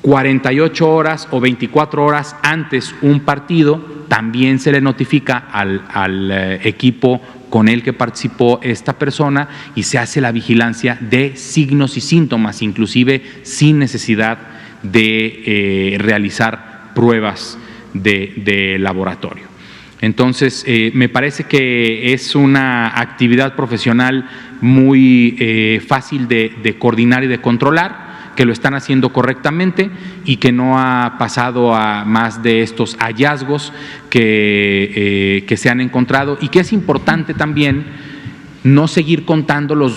48 horas o 24 horas antes un partido, también se le notifica al equipo con el que participó esta persona y se hace la vigilancia de signos y síntomas, inclusive sin necesidad de realizar pruebas de laboratorio. Entonces, me parece que es una actividad profesional muy fácil de coordinar y de controlar, que lo están haciendo correctamente y que no ha pasado a más de estos hallazgos que se han encontrado, y que es importante también no seguir contando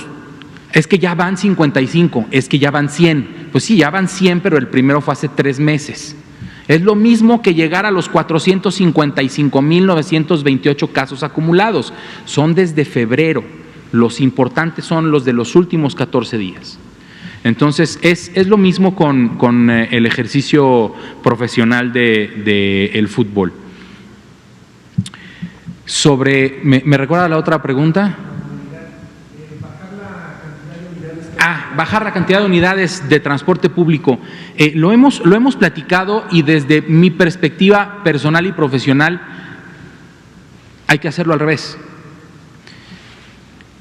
es que ya van 55, es que ya van 100. Pues sí, ya van 100, pero el primero fue hace 3 meses. Es lo mismo que llegar a los 455,928 casos acumulados. Son desde febrero. Los importantes son los de los últimos 14 días. Entonces, es lo mismo con el ejercicio profesional del fútbol. ¿Me recuerda la otra pregunta? Bajar la cantidad de unidades de transporte público. Lo hemos platicado, y desde mi perspectiva personal y profesional hay que hacerlo al revés.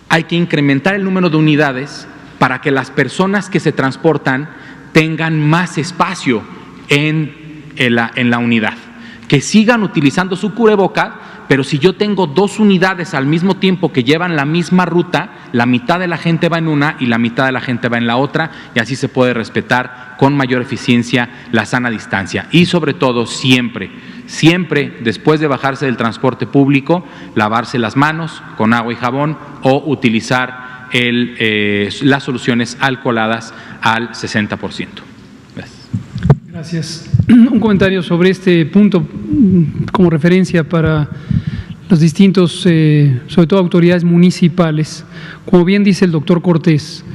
Hay que incrementar el número de unidades para que las personas que se transportan tengan más espacio en la unidad, que sigan utilizando su cubreboca, pero si yo tengo 2 unidades al mismo tiempo que llevan la misma ruta, la mitad de la gente va en una y la mitad de la gente va en la otra, y así se puede respetar con mayor eficiencia la sana distancia. Y sobre todo, siempre después de bajarse del transporte público, lavarse las manos con agua y jabón o utilizar las soluciones alcoholadas al 60%. Gracias. Un comentario sobre este punto como referencia para los distintos, sobre todo autoridades municipales. Como bien dice el doctor Cortés,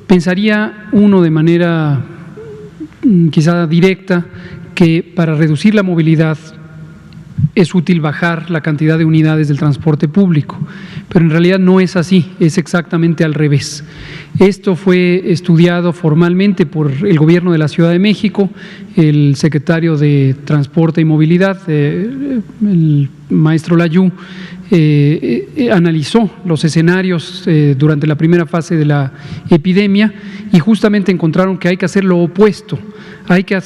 pensaría uno de manera quizá directa que para reducir la movilidad es útil bajar la cantidad de unidades del transporte público, pero en realidad no es así, es exactamente al revés. Esto fue estudiado formalmente por el Gobierno de la Ciudad de México, el secretario de Transporte y Movilidad, el maestro Layú, analizó los escenarios durante la primera fase de la epidemia y justamente encontraron que hay que hacer lo opuesto, hay que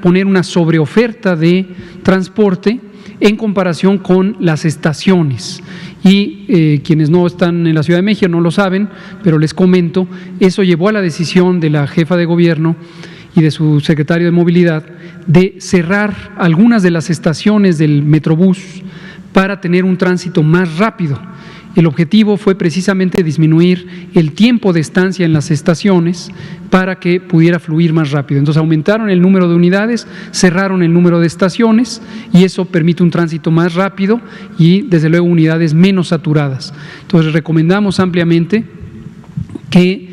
poner una sobreoferta de transporte en comparación con las estaciones. Y quienes no están en la Ciudad de México no lo saben, pero les comento, eso llevó a la decisión de la jefa de gobierno y de su secretario de Movilidad de cerrar algunas de las estaciones del Metrobús para tener un tránsito más rápido. El objetivo fue precisamente disminuir el tiempo de estancia en las estaciones para que pudiera fluir más rápido. Entonces aumentaron el número de unidades, cerraron el número de estaciones y eso permite un tránsito más rápido y desde luego unidades menos saturadas. Entonces recomendamos ampliamente que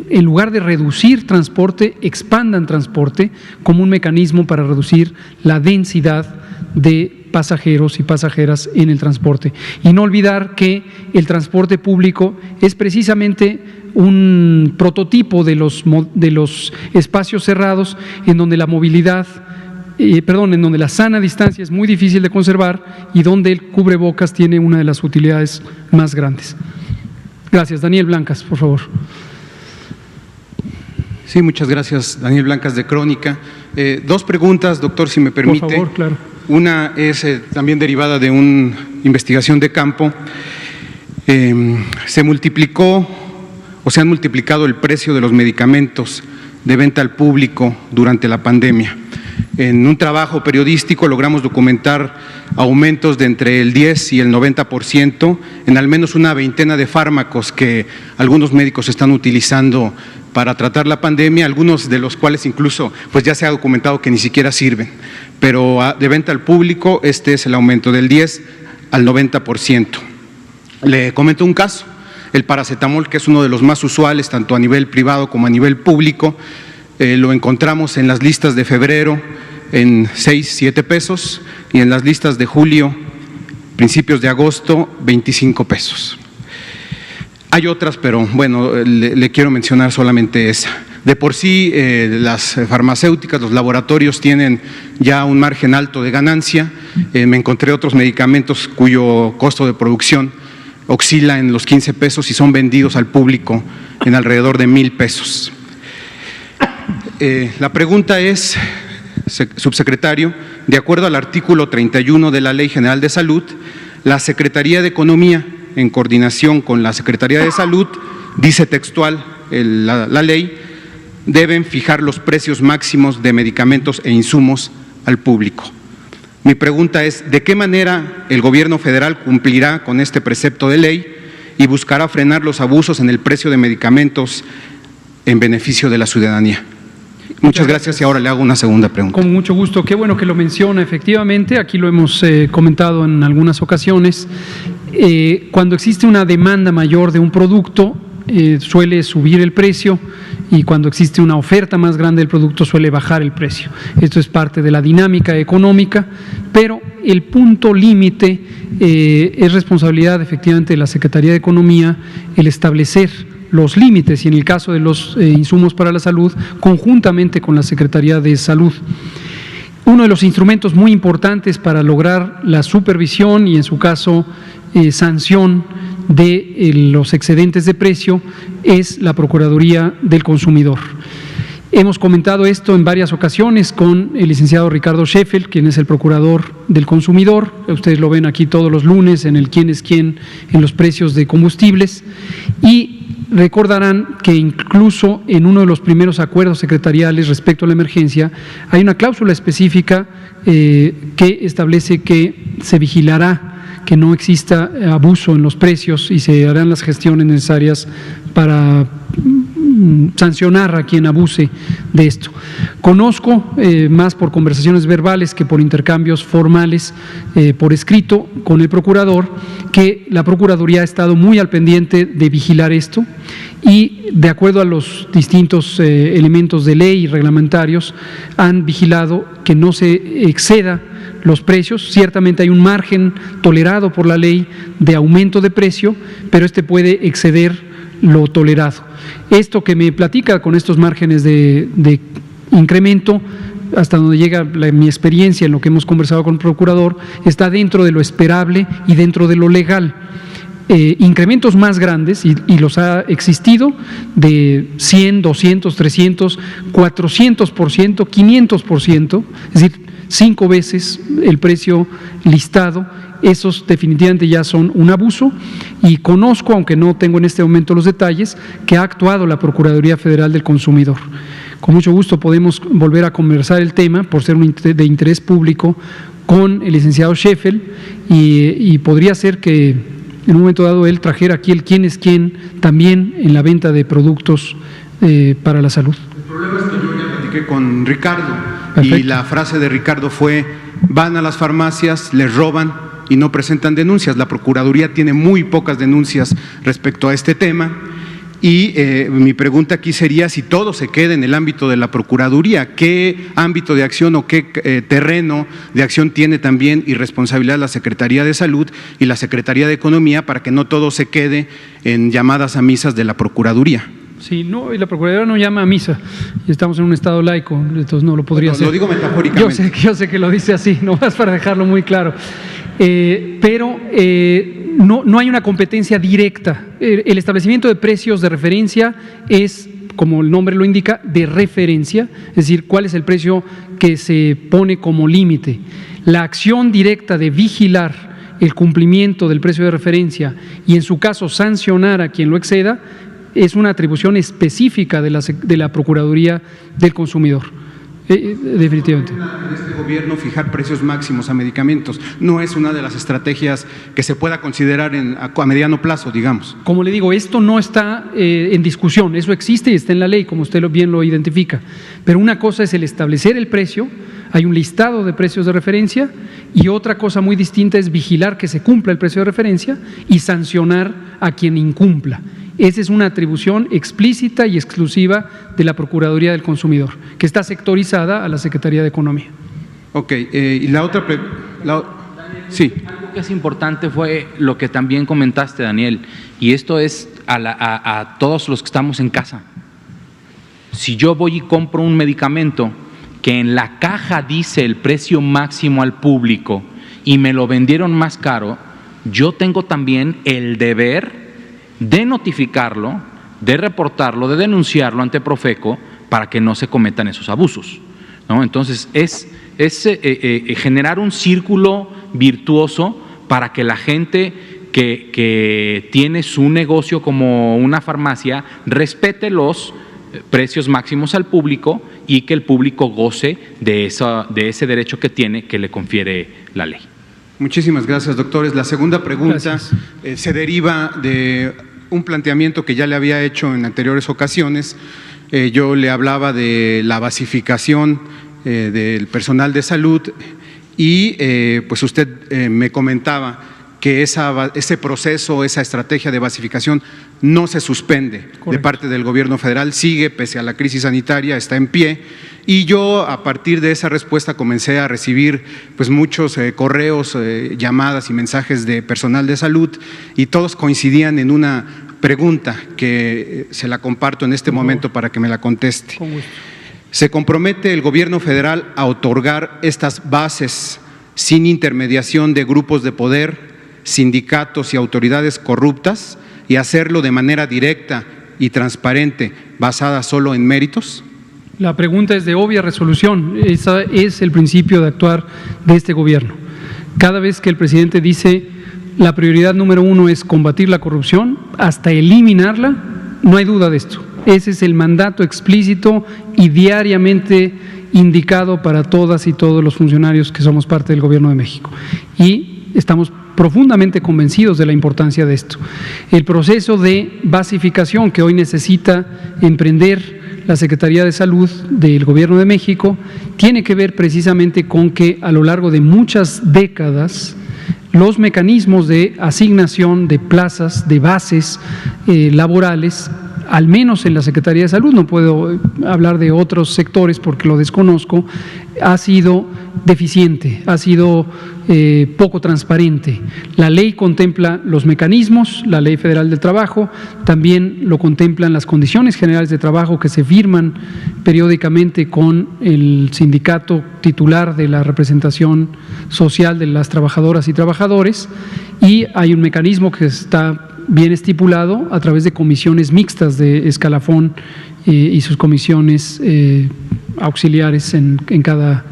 en lugar de reducir transporte, expandan transporte como un mecanismo para reducir la densidad de pasajeros y pasajeras en el transporte. Y no olvidar que el transporte público es precisamente un prototipo de los espacios cerrados en donde la movilidad, en donde la sana distancia es muy difícil de conservar y donde el cubrebocas tiene una de las utilidades más grandes. Gracias. Daniel Blancas, por favor. Sí, muchas gracias. Daniel Blancas, de Crónica. Dos preguntas, doctor, si me permite. Por favor, claro. Una es también derivada de una investigación de campo. Se han multiplicado el precio de los medicamentos de venta al público durante la pandemia. En un trabajo periodístico logramos documentar aumentos de entre el 10 y el 90% en al menos una veintena de fármacos que algunos médicos están utilizando para tratar la pandemia, algunos de los cuales incluso pues ya se ha documentado que ni siquiera sirven. Pero de venta al público este es el aumento del 10 al 90%. Le comento un caso, el paracetamol, que es uno de los más usuales tanto a nivel privado como a nivel público, lo encontramos en las listas de febrero en 6, 7 pesos y en las listas de julio, principios de agosto, 25 pesos. Hay otras, pero bueno, le quiero mencionar solamente esa. De por sí, las farmacéuticas, los laboratorios tienen ya un margen alto de ganancia. Me encontré otros medicamentos cuyo costo de producción oscila en los 15 pesos y son vendidos al público en alrededor de 1,000 pesos. La pregunta es, subsecretario, de acuerdo al artículo 31 de la Ley General de Salud, la Secretaría de Economía, en coordinación con la Secretaría de Salud, dice textual la ley, deben fijar los precios máximos de medicamentos e insumos al público. Mi pregunta es, ¿de qué manera el gobierno federal cumplirá con este precepto de ley y buscará frenar los abusos en el precio de medicamentos en beneficio de la ciudadanía? Muchas gracias y ahora le hago una segunda pregunta. Con mucho gusto. Qué bueno que lo menciona. Efectivamente, aquí lo hemos comentado en algunas ocasiones. Cuando existe una demanda mayor de un producto, suele subir el precio y cuando existe una oferta más grande del producto suele bajar el precio. Esto es parte de la dinámica económica, pero el punto límite es responsabilidad efectivamente de la Secretaría de Economía el establecer los límites y en el caso de los insumos para la salud, conjuntamente con la Secretaría de Salud. Uno de los instrumentos muy importantes para lograr la supervisión y en su caso sanción de los excedentes de precio es la Procuraduría del Consumidor. Hemos comentado esto en varias ocasiones con el licenciado Ricardo Sheffield, quien es el Procurador del Consumidor. Ustedes lo ven aquí todos los lunes en el quién es quién en los precios de combustibles y recordarán que incluso en uno de los primeros acuerdos secretariales respecto a la emergencia hay una cláusula específica que establece que se vigilará que no exista abuso en los precios y se harán las gestiones necesarias para sancionar a quien abuse de esto. Conozco más por conversaciones verbales que por intercambios formales por escrito con el procurador que la Procuraduría ha estado muy al pendiente de vigilar esto y de acuerdo a los distintos elementos de ley y reglamentarios han vigilado que no se exceda los precios. Ciertamente hay un margen tolerado por la ley de aumento de precio, pero este puede exceder lo tolerado. Esto que me platica con estos márgenes de incremento, hasta donde llega mi experiencia en lo que hemos conversado con el procurador, está dentro de lo esperable y dentro de lo legal. Incrementos más grandes, y los ha existido, de 100, 200, 300, 400%, 500%, es decir, 5 veces el precio listado. Esos definitivamente ya son un abuso y conozco, aunque no tengo en este momento los detalles, que ha actuado la Procuraduría Federal del Consumidor. Con mucho gusto podemos volver a conversar el tema por ser de interés público con el licenciado Sheffield y podría ser que en un momento dado él trajera aquí el quién es quién también en la venta de productos para la salud. El problema es que yo ya platiqué con Ricardo. Perfecto. Y la frase de Ricardo fue: van a las farmacias, les roban y no presentan denuncias. La Procuraduría tiene muy pocas denuncias respecto a este tema. Y mi pregunta aquí sería si todo se queda en el ámbito de la Procuraduría, ¿qué ámbito de acción o qué terreno de acción tiene también y responsabilidad la Secretaría de Salud y la Secretaría de Economía para que no todo se quede en llamadas a misas de la Procuraduría? Sí, no, y la Procuraduría no llama a misa, y estamos en un estado laico, entonces no lo podría hacer. Lo digo metafóricamente. Yo sé que lo dice así, nomás para dejarlo muy claro. Pero no hay una competencia directa. El establecimiento de precios de referencia es, como el nombre lo indica, de referencia, es decir, cuál es el precio que se pone como límite. La acción directa de vigilar el cumplimiento del precio de referencia y, en su caso, sancionar a quien lo exceda, es una atribución específica de la Procuraduría del Consumidor. Definitivamente. En este gobierno fijar precios máximos a medicamentos no es una de las estrategias que se pueda considerar a mediano plazo, digamos. Como le digo, esto no está en discusión, eso existe y está en la ley, como usted bien lo identifica. Pero una cosa es el establecer el precio, hay un listado de precios de referencia, y otra cosa muy distinta es vigilar que se cumpla el precio de referencia y sancionar a quien incumpla. Esa es una atribución explícita y exclusiva de la Procuraduría del Consumidor, que está sectorizada a la Secretaría de Economía. Ok, y la otra… Sí. Algo que es importante fue lo que también comentaste, Daniel, y esto es a todos los que estamos en casa. Si yo voy y compro un medicamento que en la caja dice el precio máximo al público y me lo vendieron más caro, yo tengo también el deber de notificarlo, de reportarlo, de denunciarlo ante Profeco para que no se cometan esos abusos, ¿no? Entonces, es generar un círculo virtuoso para que la gente que tiene su negocio como una farmacia respete los precios máximos al público y que el público goce de ese derecho que tiene, que le confiere la ley. Muchísimas gracias, doctores. La segunda pregunta se deriva de un planteamiento que ya le había hecho en anteriores ocasiones. Yo le hablaba de la basificación del personal de salud y pues usted me comentaba que ese proceso, esa estrategia de basificación no se suspende. Correcto. De parte del gobierno federal, sigue pese a la crisis sanitaria, está en pie. Y yo, a partir de esa respuesta, comencé a recibir pues muchos correos, llamadas y mensajes de personal de salud, y todos coincidían en una pregunta que se la comparto en este momento para que me la conteste. Con gusto. ¿Se compromete el gobierno federal a otorgar estas bases sin intermediación de grupos de poder, sindicatos y autoridades corruptas, y hacerlo de manera directa y transparente, basada solo en méritos? La pregunta es de obvia resolución. Ese es el principio de actuar de este gobierno. Cada vez que el presidente dice la prioridad número 1 es combatir la corrupción hasta eliminarla, no hay duda de esto. Ese es el mandato explícito y diariamente indicado para todas y todos los funcionarios que somos parte del Gobierno de México. Y estamos profundamente convencidos de la importancia de esto. El proceso de basificación que hoy necesita emprender la Secretaría de Salud del Gobierno de México tiene que ver precisamente con que a lo largo de muchas décadas los mecanismos de asignación de plazas, de bases laborales, al menos en la Secretaría de Salud, no puedo hablar de otros sectores porque lo desconozco, ha sido deficiente, ha sido poco transparente. La ley contempla los mecanismos, la Ley Federal del Trabajo, también lo contemplan las condiciones generales de trabajo que se firman periódicamente con el sindicato titular de la representación social de las trabajadoras y trabajadores, y hay un mecanismo que está bien estipulado a través de comisiones mixtas de escalafón y sus comisiones auxiliares en cada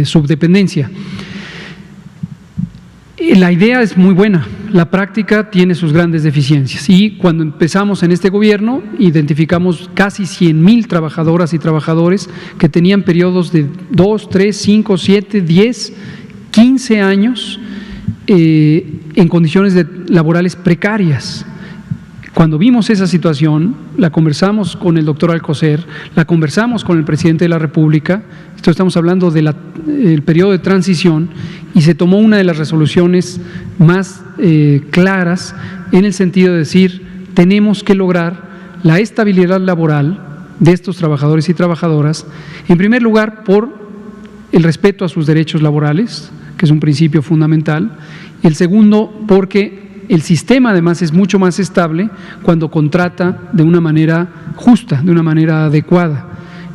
subdependencia. La idea es muy buena, la práctica tiene sus grandes deficiencias, y cuando empezamos en este gobierno identificamos casi 100,000 trabajadoras y trabajadores que tenían periodos de 2, 3, 5, 7, 10, 15 años en condiciones laborales precarias. Cuando vimos esa situación, la conversamos con el doctor Alcocer, la conversamos con el presidente de la República, esto estamos hablando del periodo de transición, y se tomó una de las resoluciones más claras en el sentido de decir, tenemos que lograr la estabilidad laboral de estos trabajadores y trabajadoras, en primer lugar por el respeto a sus derechos laborales, que es un principio fundamental, y el segundo porque el sistema además es mucho más estable cuando contrata de una manera justa, de una manera adecuada.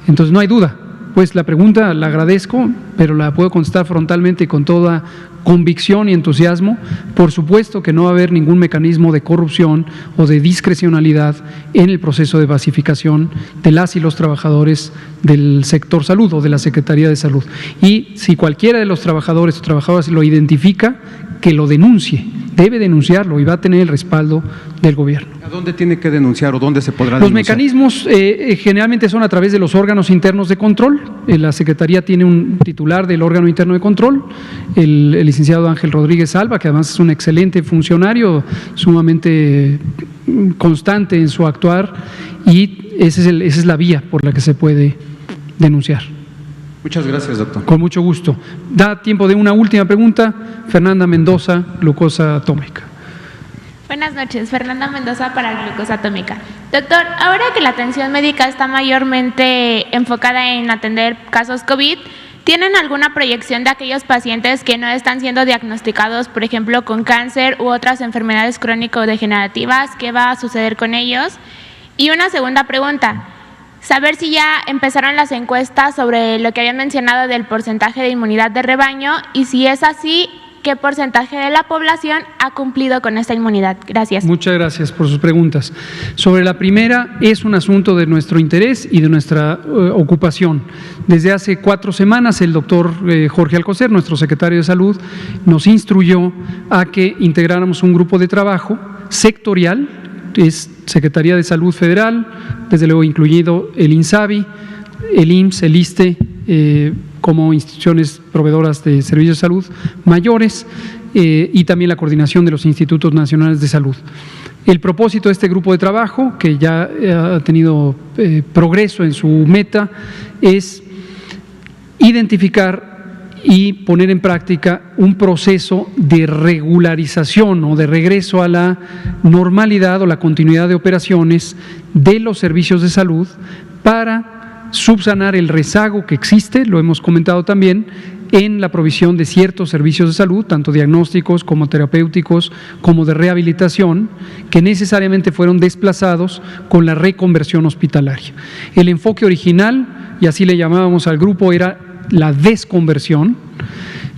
Entonces no hay duda, pues la pregunta la agradezco, pero la puedo contestar frontalmente y con toda convicción y entusiasmo. Por supuesto que no va a haber ningún mecanismo de corrupción o de discrecionalidad en el proceso de basificación de las y los trabajadores del sector salud o de la Secretaría de Salud. Y si cualquiera de los trabajadores o trabajadoras lo identifica, que lo denuncie, debe denunciarlo y va a tener el respaldo del gobierno. ¿A dónde tiene que denunciar o dónde se podrá Los denunciar? mecanismos generalmente son a través de los órganos internos de control. La Secretaría tiene un titular del órgano interno de control, el licenciado Ángel Rodríguez Alba, que además es un excelente funcionario, sumamente constante en su actuar, y esa es la vía por la que se puede denunciar. Muchas gracias, doctor. Con mucho gusto. Da tiempo de una última pregunta. Fernanda Mendoza, glucosa atómica. Buenas noches, Fernanda Mendoza para Glucosa Atómica. Doctor, ahora que la atención médica está mayormente enfocada en atender casos COVID, ¿tienen alguna proyección de aquellos pacientes que no están siendo diagnosticados, por ejemplo, con cáncer u otras enfermedades crónico-degenerativas? ¿Qué va a suceder con ellos? Y una segunda pregunta, saber si ya empezaron las encuestas sobre lo que habían mencionado del porcentaje de inmunidad de rebaño, y si es así, ¿qué porcentaje de la población ha cumplido con esta inmunidad? Gracias. Muchas gracias por sus preguntas. Sobre la primera, es un asunto de nuestro interés y de nuestra ocupación. Desde hace 4 semanas, el doctor Jorge Alcocer, nuestro secretario de Salud, nos instruyó a que integráramos un grupo de trabajo sectorial, es Secretaría de Salud Federal, desde luego incluido el INSABI, el IMSS, el ISSSTE, como instituciones proveedoras de servicios de salud mayores, y también la coordinación de los institutos nacionales de salud. El propósito de este grupo de trabajo, que ya ha tenido progreso en su meta, es identificar y poner en práctica un proceso de regularización o de regreso a la normalidad o la continuidad de operaciones de los servicios de salud para subsanar el rezago que existe, lo hemos comentado también, en la provisión de ciertos servicios de salud, tanto diagnósticos como terapéuticos, como de rehabilitación, que necesariamente fueron desplazados con la reconversión hospitalaria. El enfoque original, y así le llamábamos al grupo, era la desconversión,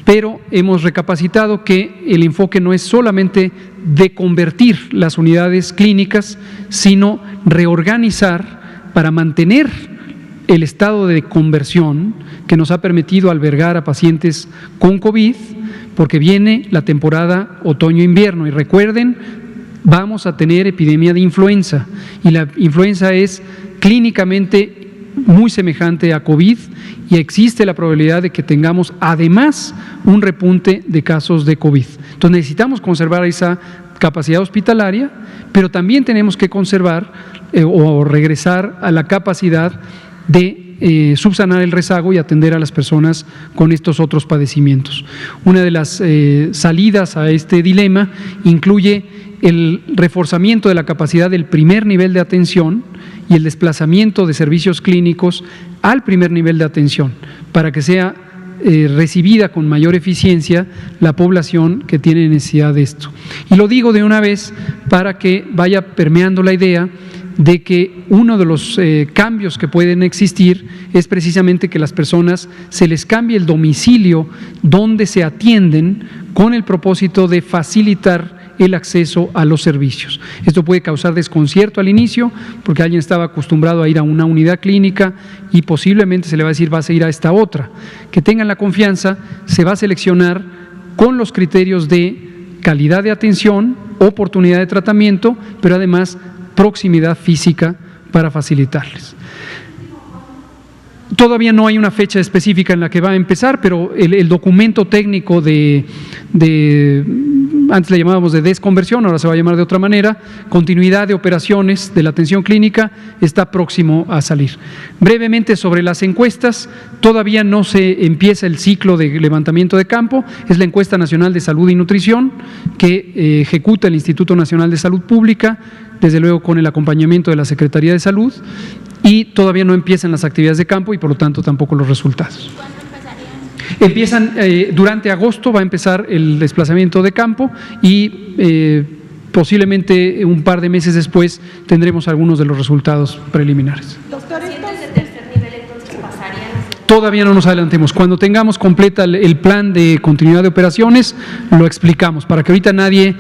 pero hemos recapacitado que el enfoque no es solamente de convertir las unidades clínicas, sino reorganizar para mantener el estado de conversión que nos ha permitido albergar a pacientes con COVID, porque viene la temporada otoño-invierno. Y recuerden, vamos a tener epidemia de influenza, y la influenza es clínicamente muy semejante a COVID, y existe la probabilidad de que tengamos además un repunte de casos de COVID. Entonces necesitamos conservar esa capacidad hospitalaria, pero también tenemos que conservar o regresar a la capacidad de subsanar el rezago y atender a las personas con estos otros padecimientos. Una de las salidas a este dilema incluye el reforzamiento de la capacidad del primer nivel de atención y el desplazamiento de servicios clínicos al primer nivel de atención para que sea recibida con mayor eficiencia la población que tiene necesidad de esto. Y lo digo de una vez para que vaya permeando la idea de que uno de los cambios que pueden existir es precisamente que las personas se les cambie el domicilio donde se atienden con el propósito de facilitar el acceso a los servicios. Esto puede causar desconcierto al inicio porque alguien estaba acostumbrado a ir a una unidad clínica y posiblemente se le va a decir vas a ir a esta otra. Que tengan la confianza, se va a seleccionar con los criterios de calidad de atención, oportunidad de tratamiento, pero además proximidad física para facilitarles. Todavía no hay una fecha específica en la que va a empezar, pero el documento técnico de antes le llamábamos de desconversión, ahora se va a llamar de otra manera, continuidad de operaciones de la atención clínica, está próximo a salir. Brevemente sobre las encuestas, todavía no se empieza el ciclo de levantamiento de campo, es la encuesta nacional de salud y nutrición que ejecuta el Instituto Nacional de Salud Pública, desde luego con el acompañamiento de la Secretaría de Salud, y todavía no empiezan las actividades de campo y por lo tanto tampoco los resultados. ¿Cuándo empezarían? Empiezan, durante agosto va a empezar el desplazamiento de campo y posiblemente un par de meses después tendremos algunos de los resultados preliminares. Doctor, ¿pacientes de tercer nivel entonces pasarían? Todavía no nos adelantemos. Cuando tengamos completa el plan de continuidad de operaciones, lo explicamos, para que ahorita nadie...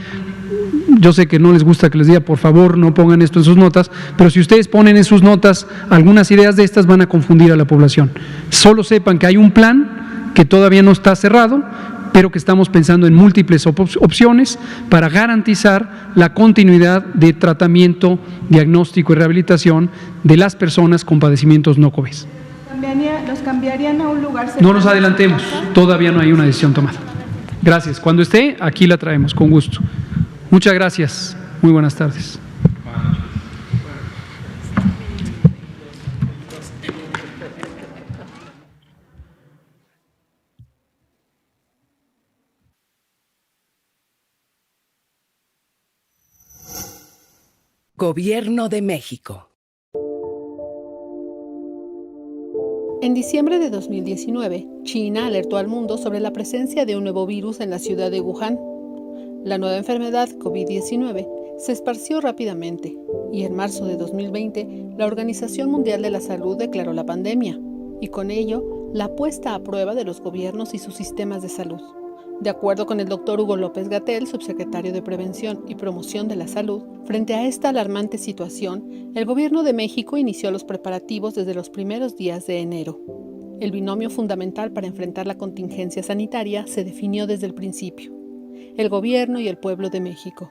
Yo sé que no les gusta que les diga, por favor, no pongan esto en sus notas, pero si ustedes ponen en sus notas algunas ideas de estas, van a confundir a la población. Solo sepan que hay un plan que todavía no está cerrado, pero que estamos pensando en múltiples opciones para garantizar la continuidad de tratamiento, diagnóstico y rehabilitación de las personas con padecimientos no COVID. ¿Los cambiarían a un lugar cercano? No nos adelantemos, todavía no hay una decisión tomada. Gracias. Cuando esté, aquí la traemos, con gusto. Muchas gracias. Muy buenas tardes. Gobierno de México. En diciembre de 2019, China alertó al mundo sobre la presencia de un nuevo virus en la ciudad de Wuhan. La nueva enfermedad, COVID-19, se esparció rápidamente y en marzo de 2020, la Organización Mundial de la Salud declaró la pandemia y con ello, la puesta a prueba de los gobiernos y sus sistemas de salud. De acuerdo con el doctor Hugo López-Gatell, subsecretario de Prevención y Promoción de la Salud, frente a esta alarmante situación, el Gobierno de México inició los preparativos desde los primeros días de enero. El binomio fundamental para enfrentar la contingencia sanitaria se definió desde el principio: el gobierno y el pueblo de México.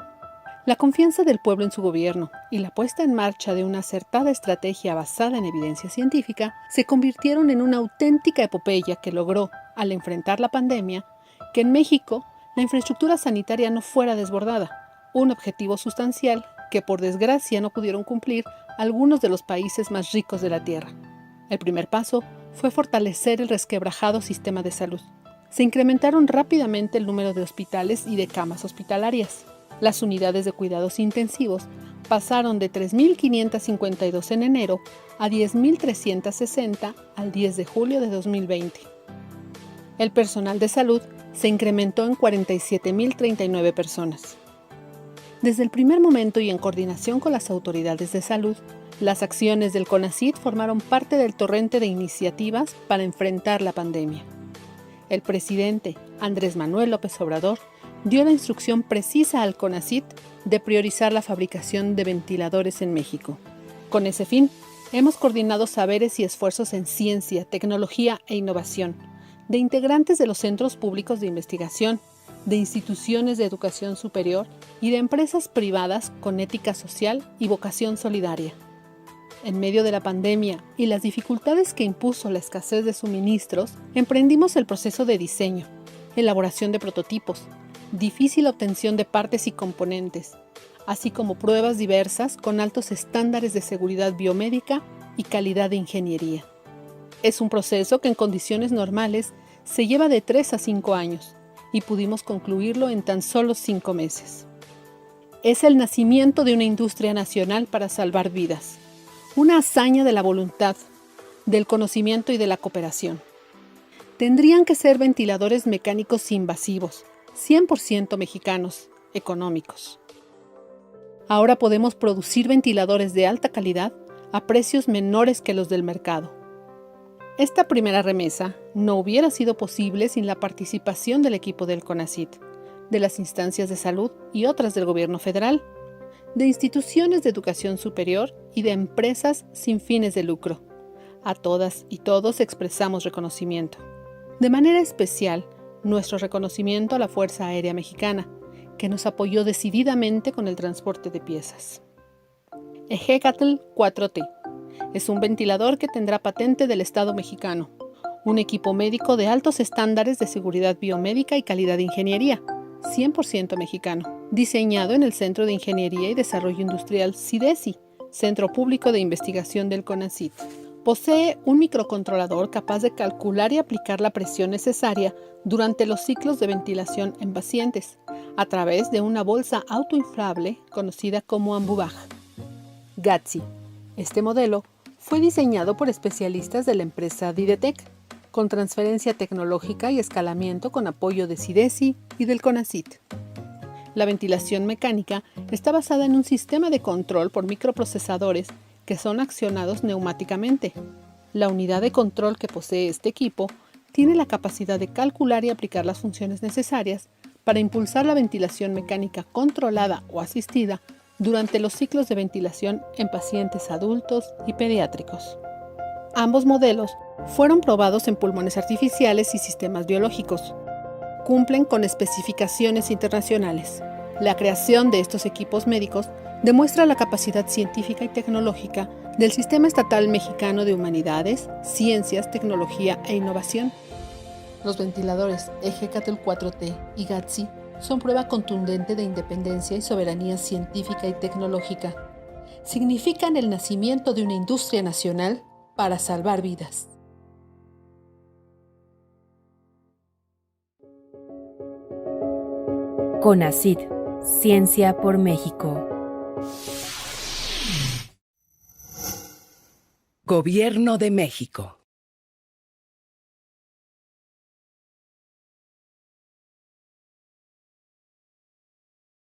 La confianza del pueblo en su gobierno y la puesta en marcha de una acertada estrategia basada en evidencia científica se convirtieron en una auténtica epopeya que logró, al enfrentar la pandemia, que en México la infraestructura sanitaria no fuera desbordada, un objetivo sustancial que por desgracia no pudieron cumplir algunos de los países más ricos de la Tierra. El primer paso fue fortalecer el resquebrajado sistema de salud. Se incrementaron rápidamente el número de hospitales y de camas hospitalarias. Las unidades de cuidados intensivos pasaron de 3.552 en enero a 10.360 al 10 de julio de 2020. El personal de salud se incrementó en 47.039 personas. Desde el primer momento y en coordinación con las autoridades de salud, las acciones del CONACYT formaron parte del torrente de iniciativas para enfrentar la pandemia. El presidente, Andrés Manuel López Obrador, dio la instrucción precisa al CONACYT de priorizar la fabricación de ventiladores en México. Con ese fin, hemos coordinado saberes y esfuerzos en ciencia, tecnología e innovación, de integrantes de los centros públicos de investigación, de instituciones de educación superior y de empresas privadas con ética social y vocación solidaria. En medio de la pandemia y las dificultades que impuso la escasez de suministros, emprendimos el proceso de diseño, elaboración de prototipos, difícil obtención de partes y componentes, así como pruebas diversas con altos estándares de seguridad biomédica y calidad de ingeniería. Es un proceso que en condiciones normales se lleva de 3 a 5 años y pudimos concluirlo en tan solo 5 meses. Es el nacimiento de una industria nacional para salvar vidas, una hazaña de la voluntad, del conocimiento y de la cooperación. Tendrían que ser ventiladores mecánicos invasivos, 100% mexicanos, económicos. Ahora podemos producir ventiladores de alta calidad a precios menores que los del mercado. Esta primera remesa no hubiera sido posible sin la participación del equipo del CONACYT, de las instancias de salud y otras del gobierno federal, de instituciones de educación superior y de empresas sin fines de lucro. A todas y todos expresamos reconocimiento. De manera especial, nuestro reconocimiento a la Fuerza Aérea Mexicana, que nos apoyó decididamente con el transporte de piezas. Ejecatl 4T es un ventilador que tendrá patente del Estado mexicano, un equipo médico de altos estándares de seguridad biomédica y calidad de ingeniería, 100% mexicano, diseñado en el Centro de Ingeniería y Desarrollo Industrial CIDESI, Centro Público de Investigación del CONACYT. Posee un microcontrolador capaz de calcular y aplicar la presión necesaria durante los ciclos de ventilación en pacientes, a través de una bolsa autoinflable conocida como Ambubaj. GATSI. Este modelo fue diseñado por especialistas de la empresa Didetec, con transferencia tecnológica y escalamiento con apoyo de CIDESI y del CONACYT. La ventilación mecánica está basada en un sistema de control por microprocesadores que son accionados neumáticamente. La unidad de control que posee este equipo tiene la capacidad de calcular y aplicar las funciones necesarias para impulsar la ventilación mecánica controlada o asistida durante los ciclos de ventilación en pacientes adultos y pediátricos. Ambos modelos fueron probados en pulmones artificiales y sistemas biológicos. Cumplen con especificaciones internacionales. La creación de estos equipos médicos demuestra la capacidad científica y tecnológica del Sistema Estatal Mexicano de Humanidades, Ciencias, Tecnología e Innovación. Los ventiladores EGCATL 4T y GATSI son prueba contundente de independencia y soberanía científica y tecnológica. Significan el nacimiento de una industria nacional para salvar vidas. CONACYT, Ciencia por México. Gobierno de México.